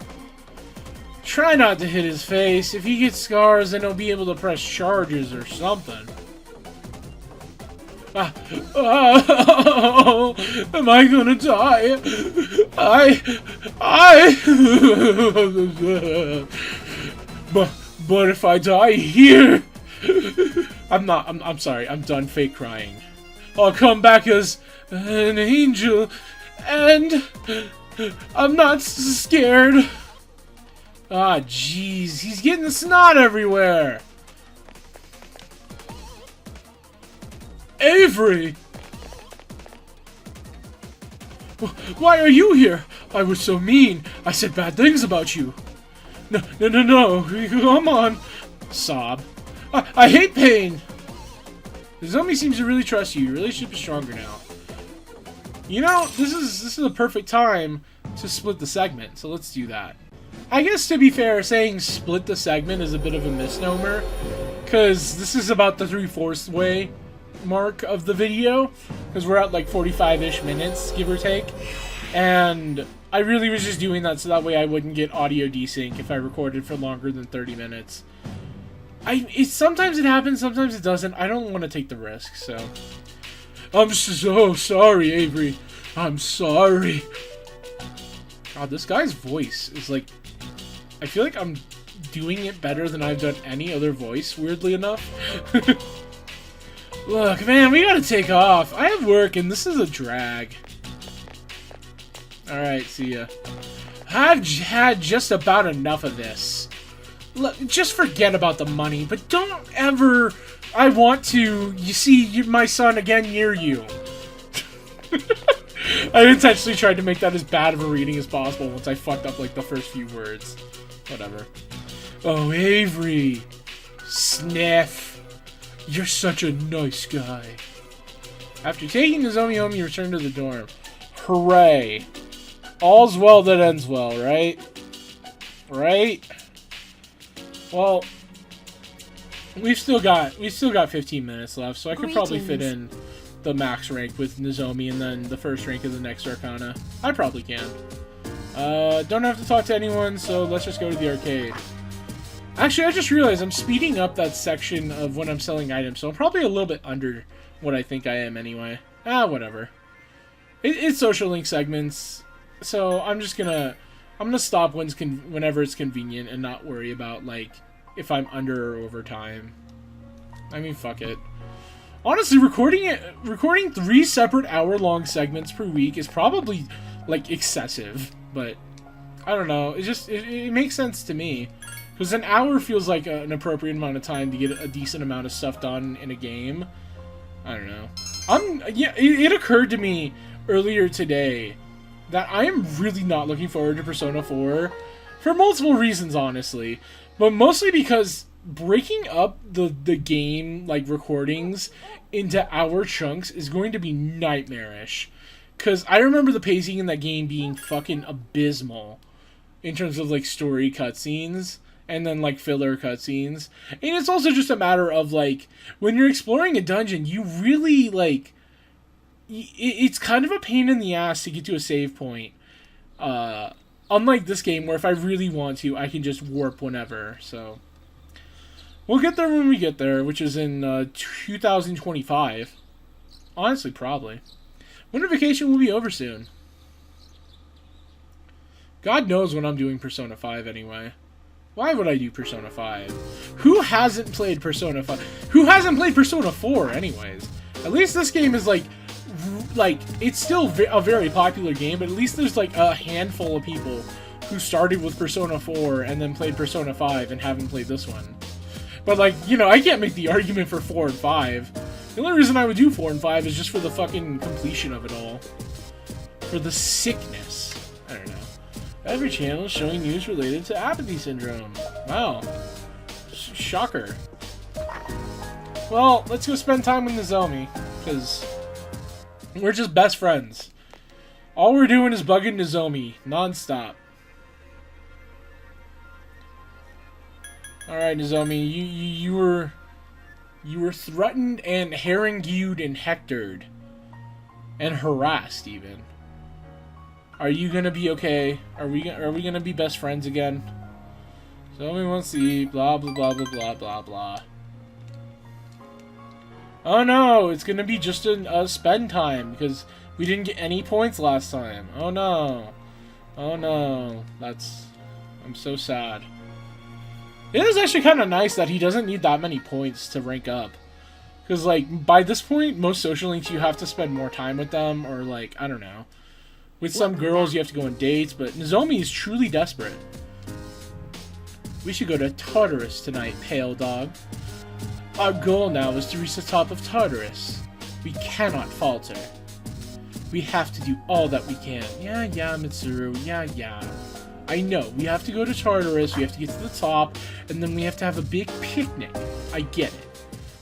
Try not to hit his face. If he gets scars, then he'll be able to press charges or something. Am I gonna die? But if I die here, I'm sorry, I'm done fake crying. I'll come back as an angel, and I'm not scared. Ah, jeez, he's getting snot everywhere. Avery! Why are you here? I was so mean. I said bad things about you. No. Come on. Sob. I hate pain. The zombie seems to really trust you. Your relationship is stronger now. You know, this is a perfect time to split the segment, so let's do that. I guess, to be fair, saying split the segment is a bit of a misnomer, because this is about the 3/4 way mark of the video, because we're at like 45-ish minutes, give or take, and I really was just doing that so that way I wouldn't get audio desync if I recorded for longer than 30 minutes. Sometimes it happens, sometimes it doesn't. I don't want to take the risk, so... I'm so sorry, Avery. I'm sorry. God, this guy's voice is like... I feel like I'm doing it better than I've done any other voice, weirdly enough. Look, man, we gotta take off. I have work, and this is a drag. Alright, see ya. I've had just about enough of this. Look, just forget about the money, but don't ever... I want to, you see my son again near you. I intentionally tried to make that as bad of a reading as possible once I fucked up, like, the first few words. Whatever. Oh, Avery. Sniff. You're such a nice guy. After taking Nozomi home, you return to the dorm. Hooray. All's well that ends well, right? Right? Well, we've still got 15 minutes left, so I could probably fit in the max rank with Nozomi and then the first rank of the next Arcana. I probably can. Don't have to talk to anyone, so let's just go to the arcade. Actually, I just realized I'm speeding up that section of when I'm selling items, so I'm probably a little bit under what I think I am anyway. Ah, whatever. It's social link segments, so I'm gonna stop whenever it's convenient and not worry about, like, if I'm under or over time. I mean, fuck it. Honestly, recording 3 separate hour-long segments per week is probably, like, excessive, but I don't know. It makes sense to me. Because an hour feels like an appropriate amount of time to get a decent amount of stuff done in a game. I don't know. Yeah, it occurred to me earlier today that I am really not looking forward to Persona 4 for multiple reasons, honestly. But mostly because breaking up the game, like, recordings into hour chunks is going to be nightmarish. Because I remember the pacing in that game being fucking abysmal in terms of, like, story cutscenes and then, like, filler cutscenes. And it's also just a matter of, like, when you're exploring a dungeon, you really, like, it's kind of a pain in the ass to get to a save point. Unlike this game, where if I really want to, I can just warp whenever, so... We'll get there when we get there, which is in 2025. Honestly, probably. Winter vacation will be over soon. God knows when I'm doing Persona 5 anyway. Why would I do Persona 5? Who hasn't played Persona 5? Who hasn't played Persona 4 anyways? At least this game is like, it's still a very popular game, but at least there's like a handful of people who started with Persona 4 and then played Persona 5 and haven't played this one. But, like, you know, I can't make the argument for 4 and 5. The only reason I would do 4 and 5 is just for the fucking completion of it all. For the sickness. I don't know. Every channel is showing news related to Apathy Syndrome. Wow. Shocker. Well, let's go spend time with Nozomi, because we're just best friends. All we're doing is bugging Nozomi, non-stop. Alright, Nozomi, you were threatened and harangued and hectored. And harassed, even. Are you gonna be okay? Are we gonna be best friends again? Nozomi wants to eat, blah blah blah blah blah blah blah. Oh no, it's gonna be just a spend time, because we didn't get any points last time. Oh no. Oh no. I'm so sad. It is actually kind of nice that he doesn't need that many points to rank up. Because, like, by this point, most social links, you have to spend more time with them, or, like, I don't know. With some girls, you have to go on dates, but Nozomi is truly desperate. We should go to Tartarus tonight, pale dog. Our goal now is to reach the top of Tartarus. We cannot falter. We have to do all that we can. Yeah, Mitsuru, yeah. I know, we have to go to Tartarus, we have to get to the top, and then we have to have a big picnic. I get it.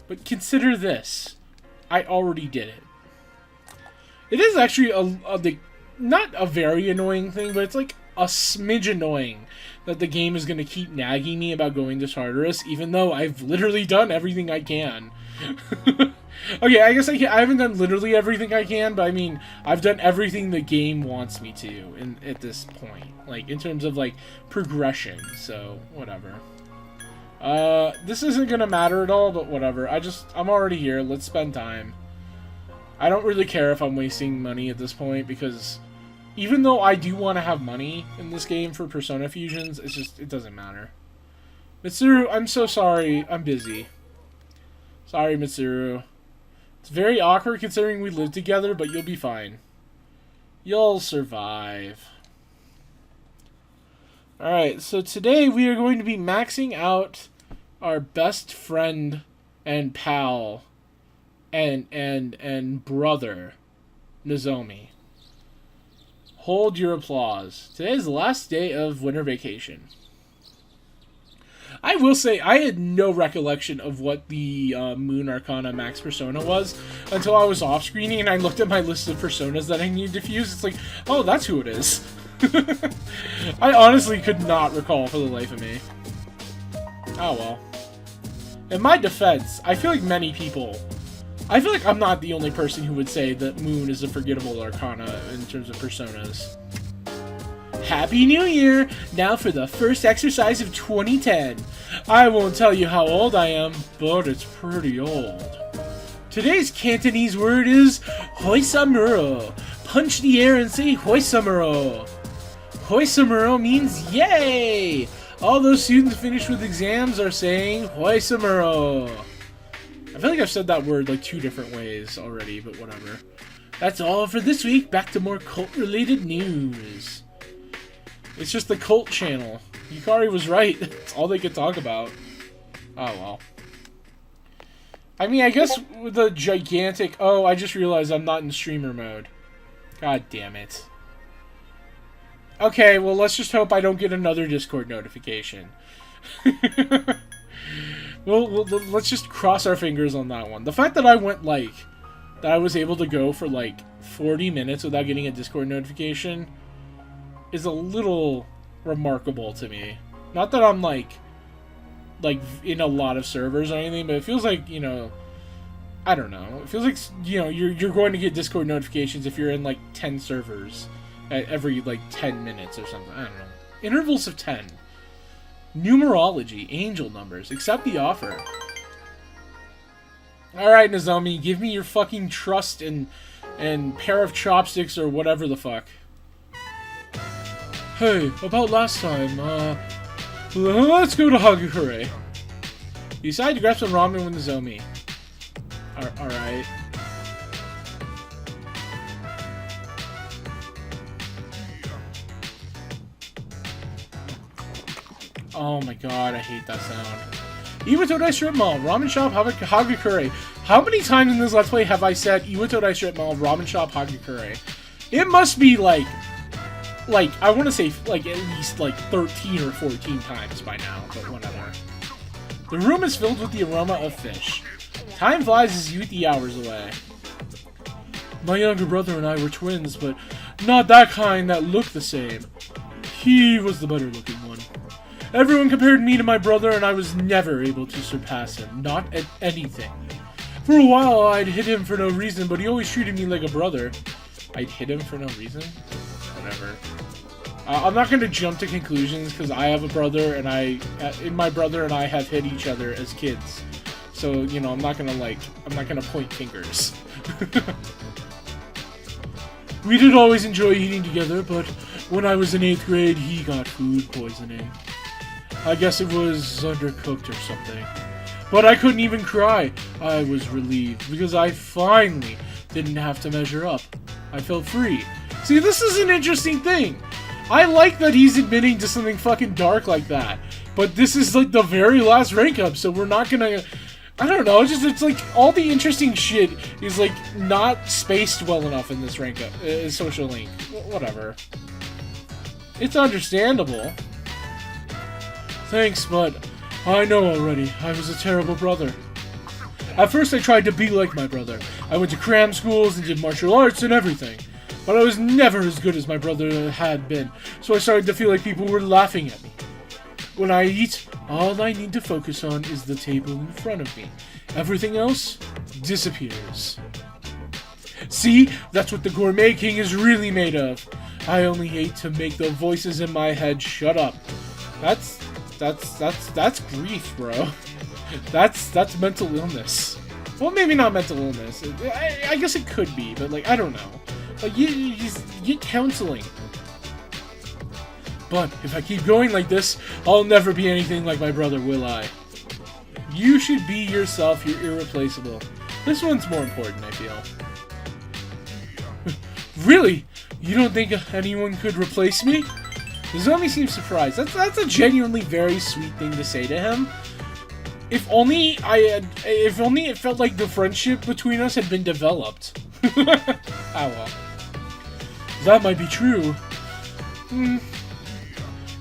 But consider this. I already did it. It is actually not a very annoying thing, but it's like a smidge annoying that the game is going to keep nagging me about going to Tartarus, even though I've literally done everything I can. Okay, I guess I haven't done literally everything I can, but I mean, I've done everything the game wants me to at this point. Like, in terms of, like, progression, so, whatever. This isn't gonna matter at all, but whatever. I'm already here, let's spend time. I don't really care if I'm wasting money at this point, because even though I do want to have money in this game for Persona fusions, it doesn't matter. Mitsuru, I'm so sorry, I'm busy. Sorry, Mitsuru. It's very awkward considering we live together, but you'll be fine. You'll survive. Alright, so today we are going to be maxing out our best friend and pal and brother, Nozomi. Hold your applause. Today is the last day of winter vacation. I will say, I had no recollection of what the Moon Arcana Max Persona was until I was off-screening and I looked at my list of personas that I needed to fuse. It's like, oh, that's who it is. I honestly could not recall for the life of me. Oh well. In my defense, I feel like many people... I feel like I'm not the only person who would say that Moon is a forgettable Arcana in terms of personas. Happy New Year! Now for the first exercise of 2010. I won't tell you how old I am, but it's pretty old. Today's Cantonese word is Hoisamuro. Punch the air and say Hoisamuro. Hoisamuro means yay! All those students finished with exams are saying Hoisamuro. I feel like I've said that word like 2 different ways already, but whatever. That's all for this week. Back to more cult-related news. It's just the cult channel. Yukari was right. It's all they could talk about. Oh, well. I mean, I guess with the gigantic... Oh, I just realized I'm not in streamer mode. God damn it. Okay, well, let's just hope I don't get another Discord notification. Well, let's just cross our fingers on that one. The fact that I went, like... That I was able to go for, like, 40 minutes without getting a Discord notification... is a little remarkable to me. Not that I'm like in a lot of servers or anything, but it feels like, you know, I don't know. It feels like, you know, you're going to get Discord notifications if you're in like 10 servers at every like 10 minutes or something. I don't know. Intervals of 10. Numerology, angel numbers. Accept the offer. Alright, Nozomi, give me your fucking trust and pair of chopsticks or whatever the fuck. Hey, about last time, let's go to Hagakure. You decided to grab some ramen with Nozomi. Alright. Oh my god, I hate that sound. Iwatodai Strip Mall, Ramen Shop, Hagakure. How many times in this Let's Play have I said Iwatodai Strip Mall, Ramen Shop, Hagakure? It must be like, I want to say, like, at least, like, 13 or 14 times by now, but whatever. The room is filled with the aroma of fish. Time flies as you eat the hours away. My younger brother and I were twins, but not that kind that looked the same. He was the better-looking one. Everyone compared me to my brother, and I was never able to surpass him. Not at anything. For a while, I'd hit him for no reason, but he always treated me like a brother. I'd hit him for no reason? Whatever. I'm not going to jump to conclusions because I have a brother and my brother and I have hit each other as kids. So, you know, I'm not going to point fingers. We did always enjoy eating together, but when I was in 8th grade, he got food poisoning. I guess it was undercooked or something. But I couldn't even cry. I was relieved because I finally didn't have to measure up. I felt free. See, this is an interesting thing. I like that he's admitting to something fucking dark like that. But this is like the very last rank up, so we're not gonna... I don't know, it's like all the interesting shit is like not spaced well enough in this rank up, social link. Whatever. It's understandable. Thanks, but I know already. I was a terrible brother. At first I tried to be like my brother. I went to cram schools and did martial arts and everything. But I was never as good as my brother had been, so I started to feel like people were laughing at me. When I eat, all I need to focus on is the table in front of me. Everything else disappears. See? That's what the Gourmet King is really made of. I only ate to make the voices in my head shut up. That's grief, bro. That's mental illness. Well, maybe not mental illness. I guess it could be, but like, I don't know. Like, you just get counseling. But if I keep going like this, I'll never be anything like my brother, will I? You should be yourself. You're irreplaceable. This one's more important, I feel. Really? You don't think anyone could replace me? Nozomi seems surprised. That's a genuinely very sweet thing to say to him. If only it felt like the friendship between us had been developed. Ah well. That might be true.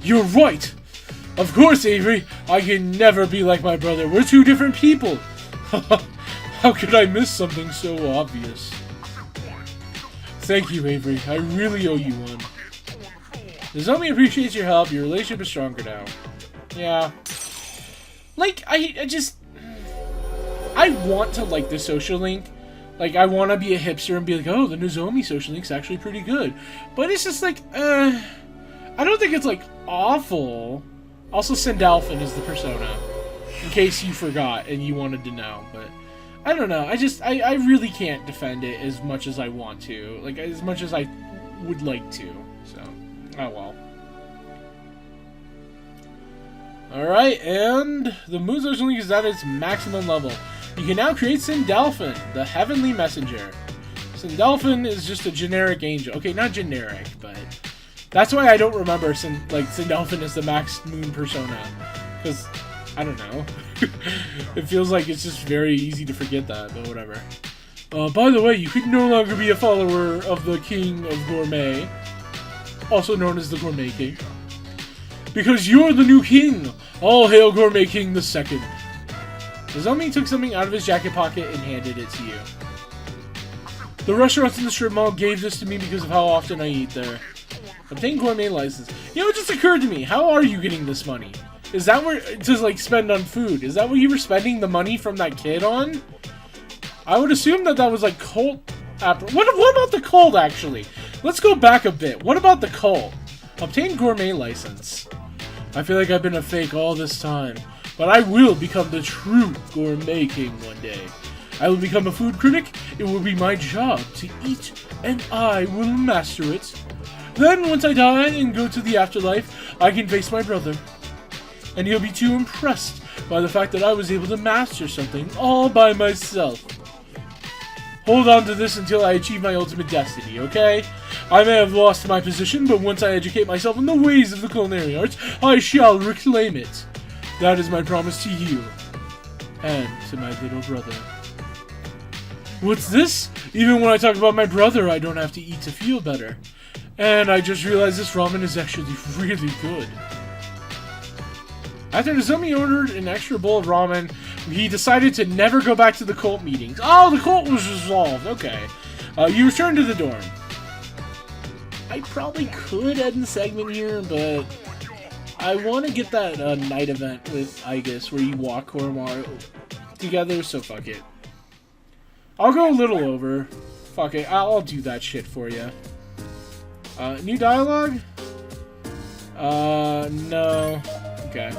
You're right! Of course, Avery! I can never be like my brother. We're two different people! How could I miss something so obvious? Thank you, Avery. I really owe you one. Nozomi appreciates your help. Your relationship is stronger now. Yeah. Like, I want to like the social link. Like, I want to be a hipster and be like, oh, the Nozomi social link's actually pretty good. But it's just like, I don't think it's, like, awful. Also, Dolphin is the persona. In case you forgot and you wanted to know. But, I don't know. I really can't defend it as much as I want to. Like, as much as I would like to. So, oh well. Alright, and the Moon social link is at its maximum level. You can now create Dolphin, the Heavenly Messenger. Dolphin is just a generic angel. Okay, not generic, but that's why I don't remember Dolphin is the Max Moon persona. Because, I don't know. It feels like it's just very easy to forget that, but whatever. By the way, you could no longer be a follower of the King of Gourmet, also known as the Gourmet King, because you're the new king! All hail Gourmet King the Second. Nozomi took something out of his jacket pocket and handed it to you. The restaurants in the strip mall gave this to me because of how often I eat there. Obtain gourmet license. You know, it just occurred to me, how are you getting this money? Is that where to like spend on food? Is that what you were spending the money from that kid on? I would assume that was like cult. What about the cult actually? Let's go back a bit. What about the cult? Obtain gourmet license. I feel like I've been a fake all this time. But I will become the true Gourmet King one day. I will become a food critic. It will be my job to eat, and I will master it. Then, once I die and go to the afterlife, I can face my brother. And he'll be too impressed by the fact that I was able to master something all by myself. Hold on to this until I achieve my ultimate destiny, okay? I may have lost my position, but once I educate myself in the ways of the culinary arts, I shall reclaim it. That is my promise to you, and to my little brother. What's this? Even when I talk about my brother, I don't have to eat to feel better. And I just realized this ramen is actually really good. After Nozomi ordered an extra bowl of ramen, he decided to never go back to the cult meetings. Oh, the cult was resolved. Okay. You return to the dorm. I probably could end the segment here, but I want to get that night event with Aigis where you walk Koromaru together, so fuck it. I'll go a little over. Fuck it, I'll do that shit for you. New dialogue? No. Okay.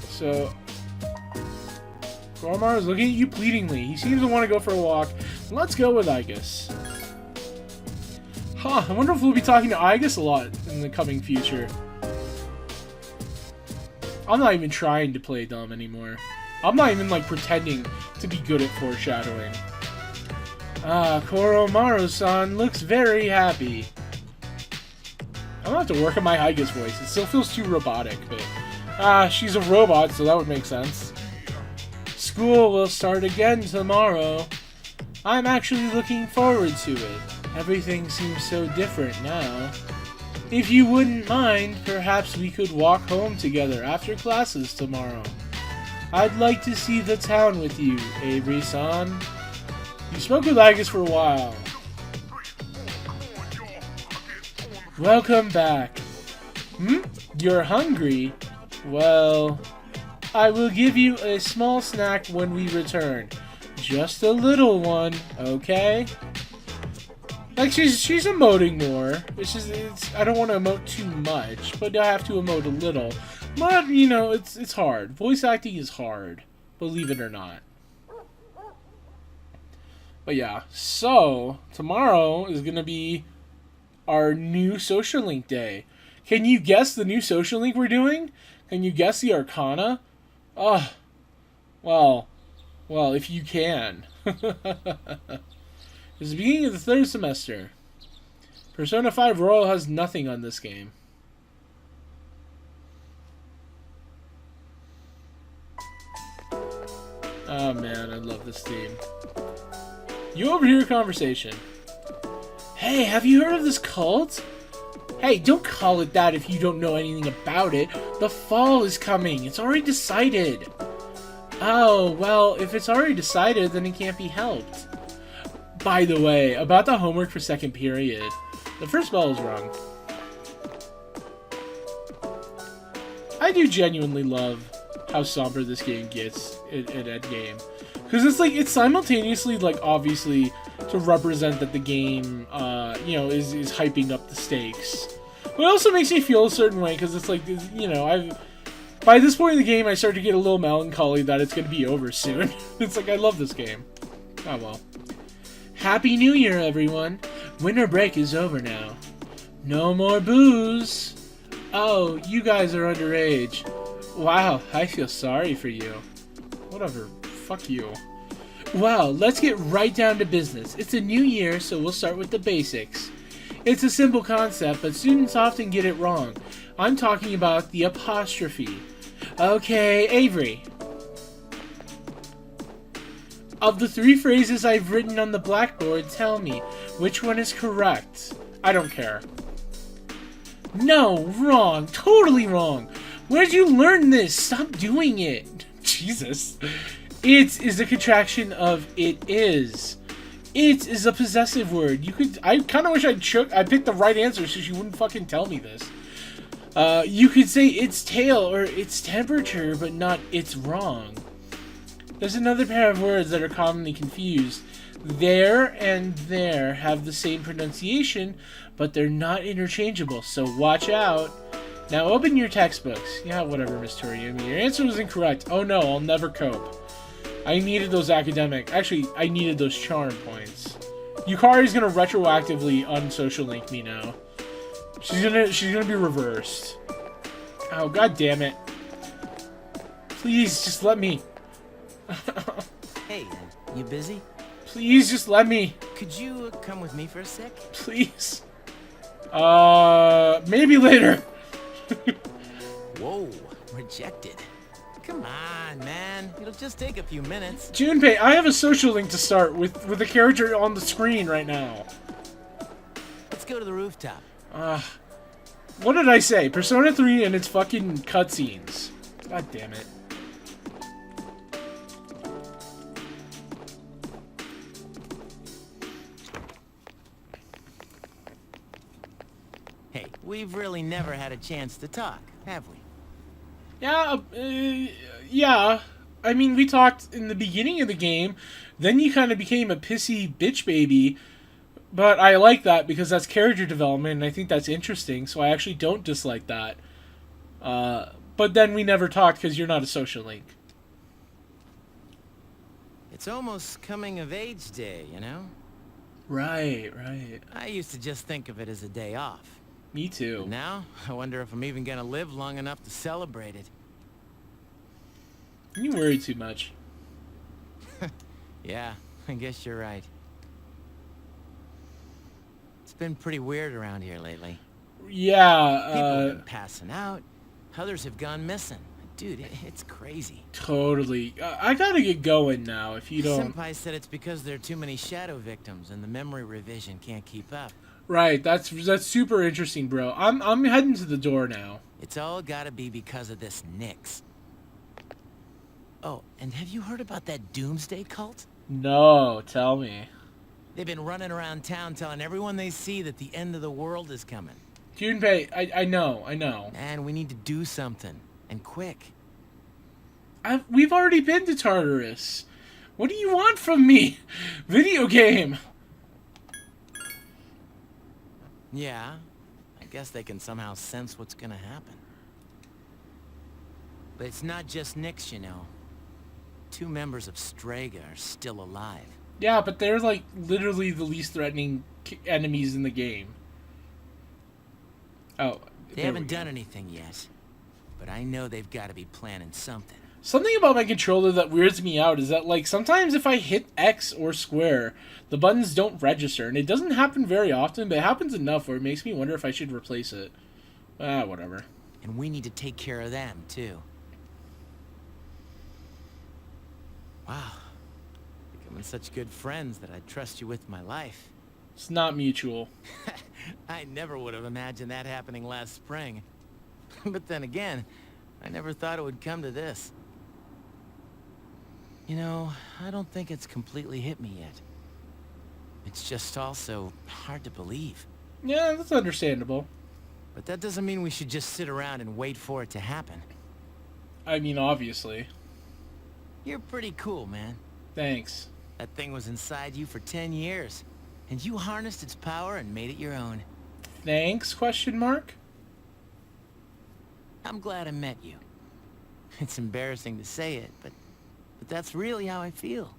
So Koromaru is looking at you pleadingly. He seems to want to go for a walk. Let's go with Aigis. Huh, I wonder if we'll be talking to Aigis a lot in the coming future. I'm not even trying to play dumb anymore. I'm not even, like, pretending to be good at foreshadowing. Koromaru-san looks very happy. I'm gonna have to work on my Aigis voice. It still feels too robotic, but... she's a robot, so that would make sense. School will start again tomorrow. I'm actually looking forward to it. Everything seems so different now. If you wouldn't mind, perhaps we could walk home together after classes tomorrow. I'd like to see the town with you, Avery-san. You spoke with Aigis for a while. Welcome back. You're hungry? Well, I will give you a small snack when we return. Just a little one, okay? Like, she's emoting more. I don't want to emote too much, but I have to emote a little. But, you know, it's hard. Voice acting is hard, believe it or not. But yeah, so, tomorrow is going to be our new social link day. Can you guess the new social link we're doing? Can you guess the Arcana? Well, if you can. It's the beginning of the third semester. Persona 5 Royal has nothing on this game. Oh man, I love this theme. You overhear a conversation. Hey, have you heard of this cult? Hey, don't call it that if you don't know anything about it. The fall is coming. It's already decided. Oh, well, if it's already decided, then it can't be helped. By the way, about the homework for second period. The first spell is wrong. I do genuinely love how somber this game gets at endgame. Because it's like, it's simultaneously, like, obviously, to represent that the game, you know, is hyping up the stakes. But it also makes me feel a certain way, because it's like, you know, by this point in the game, I start to get a little melancholy that it's going to be over soon. It's like, I love this game. Oh well. Happy New Year, everyone. Winter break is over now. No more booze. Oh, you guys are underage. Wow, I feel sorry for you. Whatever. Fuck you. Wow, let's get right down to business. It's a new year, so we'll start with the basics. It's a simple concept, but students often get it wrong. I'm talking about the apostrophe. Okay, Avery. Of the 3 phrases I've written on the blackboard, tell me, which one is correct? I don't care. No, wrong. Totally wrong. Where'd you learn this? Stop doing it. Jesus. It is a contraction of it is. It is a possessive word. You could. I kind of wish I picked the right answer so she wouldn't fucking tell me this. You could say its tail or its temperature, but not it's wrong. There's another pair of words that are commonly confused. There and there have the same pronunciation, but they're not interchangeable, so watch out. Now open your textbooks. Yeah, whatever, Miss Toriumi. Your answer was incorrect. Oh no, I'll never cope. I needed those academic... Actually, I needed those charm points. Yukari's gonna retroactively unsocial link me now. She's gonna be reversed. Oh, god damn it. Please, just let me. Hey, you busy? Please, just let me. Could you come with me for a sec? Please. Maybe later. Whoa, rejected. Come on, man. It'll just take a few minutes. Junpei, I have a social link to start with the character on the screen right now. Let's go to the rooftop. What did I say? Persona 3 and its fucking cutscenes. God damn it. Hey, we've really never had a chance to talk, have we? Yeah, yeah. I mean, we talked in the beginning of the game, then you kind of became a pissy bitch baby, but I like that because that's character development, and I think that's interesting, so I actually don't dislike that. But then we never talked because you're not a social link. It's almost coming of age day, you know? Right, right. I used to just think of it as a day off. Me too. But now, I wonder if I'm even gonna live long enough to celebrate it. You worry too much. Yeah, I guess you're right. It's been pretty weird around here lately. Yeah, People have been passing out. Others have gone missing. Dude, it's crazy. Totally. I gotta get going now if you don't... Senpai said it's because there are too many shadow victims and the memory revision can't keep up. Right, that's super interesting, bro. I'm heading to the door now. It's all gotta be because of this Nyx. Oh, and have you heard about that Doomsday cult? No, tell me. They've been running around town telling everyone they see that the end of the world is coming. Junpei, I know. And we need to do something. And quick. We've already been to Tartarus. What do you want from me? Video game. Yeah, I guess they can somehow sense what's gonna happen. But it's not just Nyx, you know. 2 members of Strega are still alive. Yeah, but they're like literally the least threatening enemies in the game. Oh, They haven't done anything yet, but I know they've got to be planning something. Something about my controller that weirds me out is that, like, sometimes if I hit X or square, the buttons don't register. And it doesn't happen very often, but it happens enough where it makes me wonder if I should replace it. Whatever. And we need to take care of them, too. Wow. Becoming such good friends that I'd trust you with my life. It's not mutual. I never would have imagined that happening last spring. But then again, I never thought it would come to this. You know, I don't think it's completely hit me yet. It's just also hard to believe. Yeah, that's understandable. But that doesn't mean we should just sit around and wait for it to happen. I mean, obviously. You're pretty cool, man. Thanks. That thing was inside you for 10 years, and you harnessed its power and made it your own. Thanks, question mark? I'm glad I met you. It's embarrassing to say it, but that's really how I feel.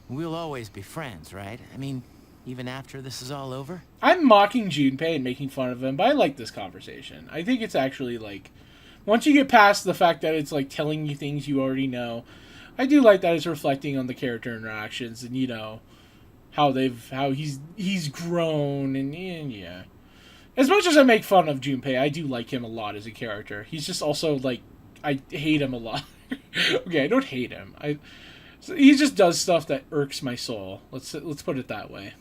We'll always be friends, right? I mean, even after this is all over? I'm mocking Junpei and making fun of him, but I like this conversation. I think it's actually, like, once you get past the fact that it's, like, telling you things you already know, I do like that it's reflecting on the character interactions and, you know, how he's grown and yeah. As much as I make fun of Junpei, I do like him a lot as a character. He's just also, like, I hate him a lot. Okay, I don't hate him. He just does stuff that irks my soul. Let's put it that way.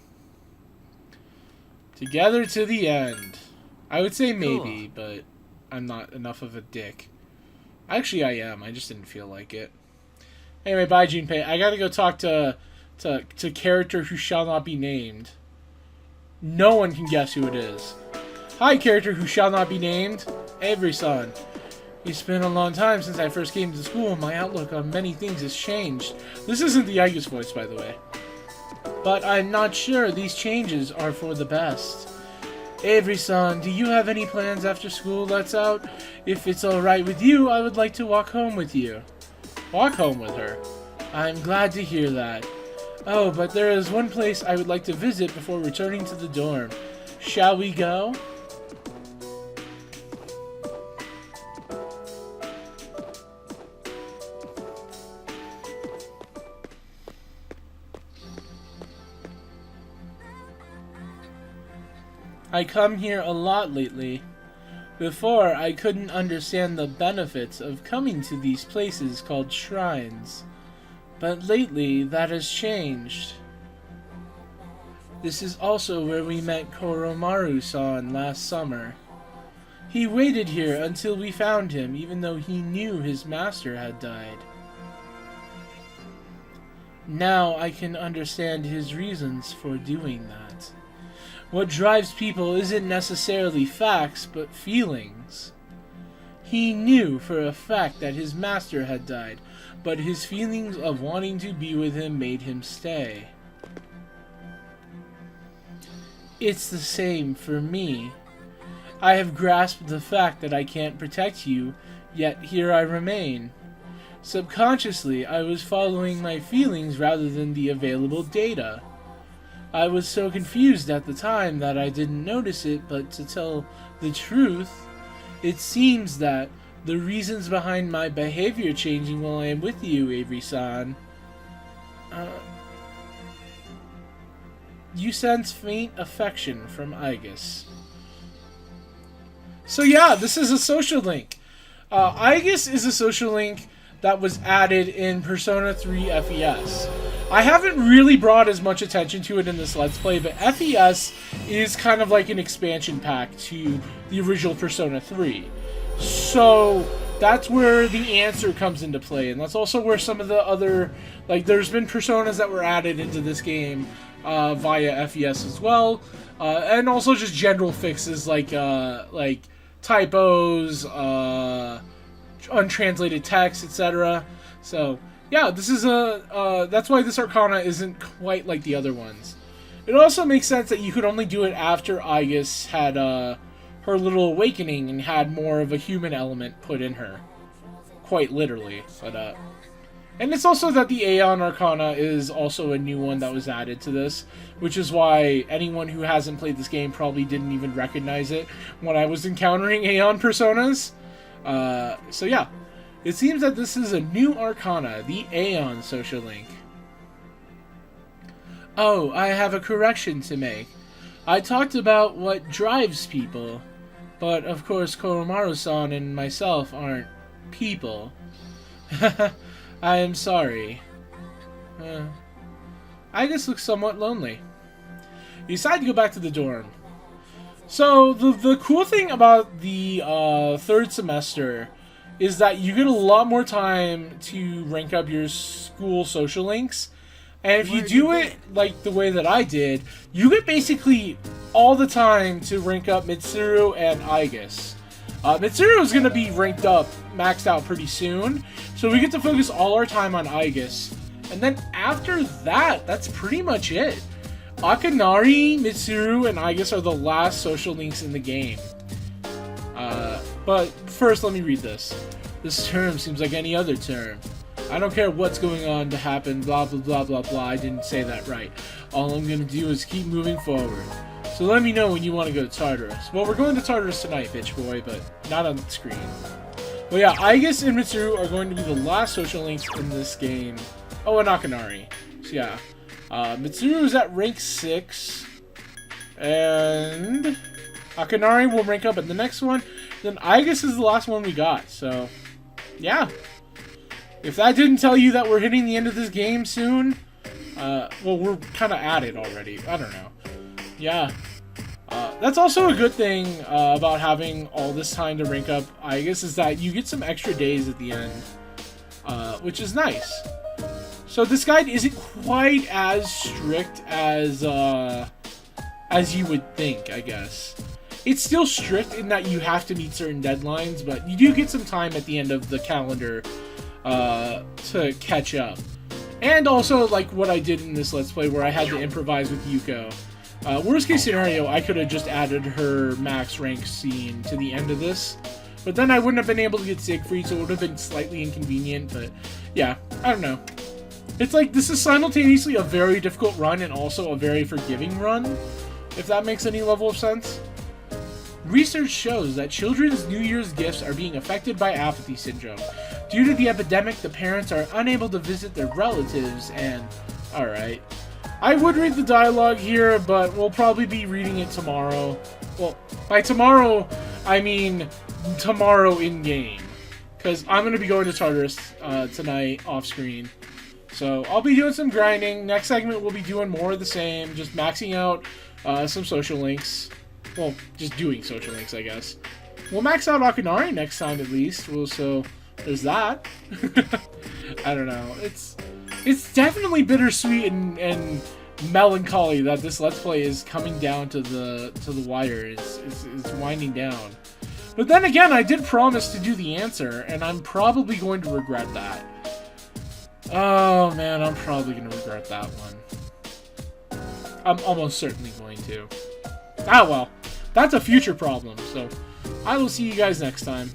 Together to the end. I would say maybe, but I'm not enough of a dick. Actually, I am. I just didn't feel like it. Anyway, bye, Junpei. I gotta go talk to character who shall not be named. No one can guess who it is. Hi, character who shall not be named. Avery son. It's been a long time since I first came to school. My outlook on many things has changed. This isn't the Aigis voice, by the way. But I'm not sure these changes are for the best. Avery son, do you have any plans after school lets out? If it's alright with you, I would like to walk home with you. Walk home with her? I'm glad to hear that. Oh, but there is one place I would like to visit before returning to the dorm. Shall we go? I come here a lot lately. Before, I couldn't understand the benefits of coming to these places called shrines. But lately, that has changed. This is also where we met Koromaru-san last summer. He waited here until we found him, even though he knew his master had died. Now I can understand his reasons for doing that. What drives people isn't necessarily facts, but feelings. He knew for a fact that his master had died, but his feelings of wanting to be with him made him stay. It's the same for me. I have grasped the fact that I can't protect you, yet here I remain. Subconsciously, I was following my feelings rather than the available data. I was so confused at the time that I didn't notice it, but to tell the truth, it seems that the reasons behind my behavior changing while I am with you, Avery-san, you sense faint affection from Aigis. So yeah, this is a social link. Aigis is a social link that was added in Persona 3 FES. I haven't really brought as much attention to it in this Let's Play, but FES is kind of like an expansion pack to the original Persona 3. So that's where the answer comes into play, and that's also where some of the other, like, there's been Personas that were added into this game via FES as well, and also just general fixes like typos, untranslated text, etc. So yeah, this is that's why this Arcana isn't quite like the other ones. It also makes sense that you could only do it after Aigis had her little awakening and had more of a human element put in her. Quite literally. But and it's also that the Aeon Arcana is also a new one that was added to this, which is why anyone who hasn't played this game probably didn't even recognize it when I was encountering Aeon Personas. So yeah. It seems that this is a new Arcana, the Aeon social link. Oh, I have a correction to make. I talked about what drives people, but of course Koromaru-san and myself aren't people. I am sorry. Aigis looks somewhat lonely. You decide to go back to the dorm. So, the cool thing about the third semester is that you get a lot more time to rank up your school social links. And if you do it like the way that I did, you get basically all the time to rank up Mitsuru and Aigis. Mitsuru is going to be ranked up, maxed out pretty soon, so we get to focus all our time on Aigis. And then after that, that's pretty much it. Akinari, Mitsuru, and Aigis are the last social links in the game. But first, let me read this. This term seems like any other term. I don't care what's going on to happen, blah blah blah blah blah. I didn't say that right. All I'm gonna do is keep moving forward. So let me know when you want to go to Tartarus. Well, we're going to Tartarus tonight, bitch boy, but not on the screen. Well, yeah, Aigis and Mitsuru are going to be the last social links in this game. Oh, and Akinari. So yeah, Mitsuru is at rank 6, and Akinari will rank up at the next one. Then Aigis is the last one we got. So yeah. If that didn't tell you that we're hitting the end of this game soon, well, we're kind of at it already. I don't know. Yeah. That's also a good thing about having all this time to rank up Aigis is that you get some extra days at the end, which is nice. So this guide isn't quite as strict as you would think, I guess. It's still strict in that you have to meet certain deadlines, but you do get some time at the end of the calendar to catch up. And also, like what I did in this Let's Play where I had to improvise with Yuko. Worst case scenario, I could have just added her max rank scene to the end of this. But then I wouldn't have been able to get Siegfried, so it would have been slightly inconvenient. But yeah, I don't know. It's like this is simultaneously a very difficult run and also a very forgiving run, if that makes any level of sense. Research shows that children's New Year's gifts are being affected by Apathy Syndrome. Due to the epidemic, the parents are unable to visit their relatives and... Alright. I would read the dialogue here, but we'll probably be reading it tomorrow. Well, by tomorrow, I mean tomorrow in-game. Because I'm going to be going to Tartarus tonight off-screen. So I'll be doing some grinding. Next segment, we'll be doing more of the same. Just maxing out some social links. Well, just doing social links, I guess. We'll max out Akinari next time, at least. Well, so there's that. I don't know. It's definitely bittersweet and melancholy that this Let's Play is coming down to the wire. It's winding down. But then again, I did promise to do the answer, and I'm probably going to regret that. Oh man, I'm probably going to regret that one. I'm almost certainly going to. Ah well. That's a future problem, so I will see you guys next time.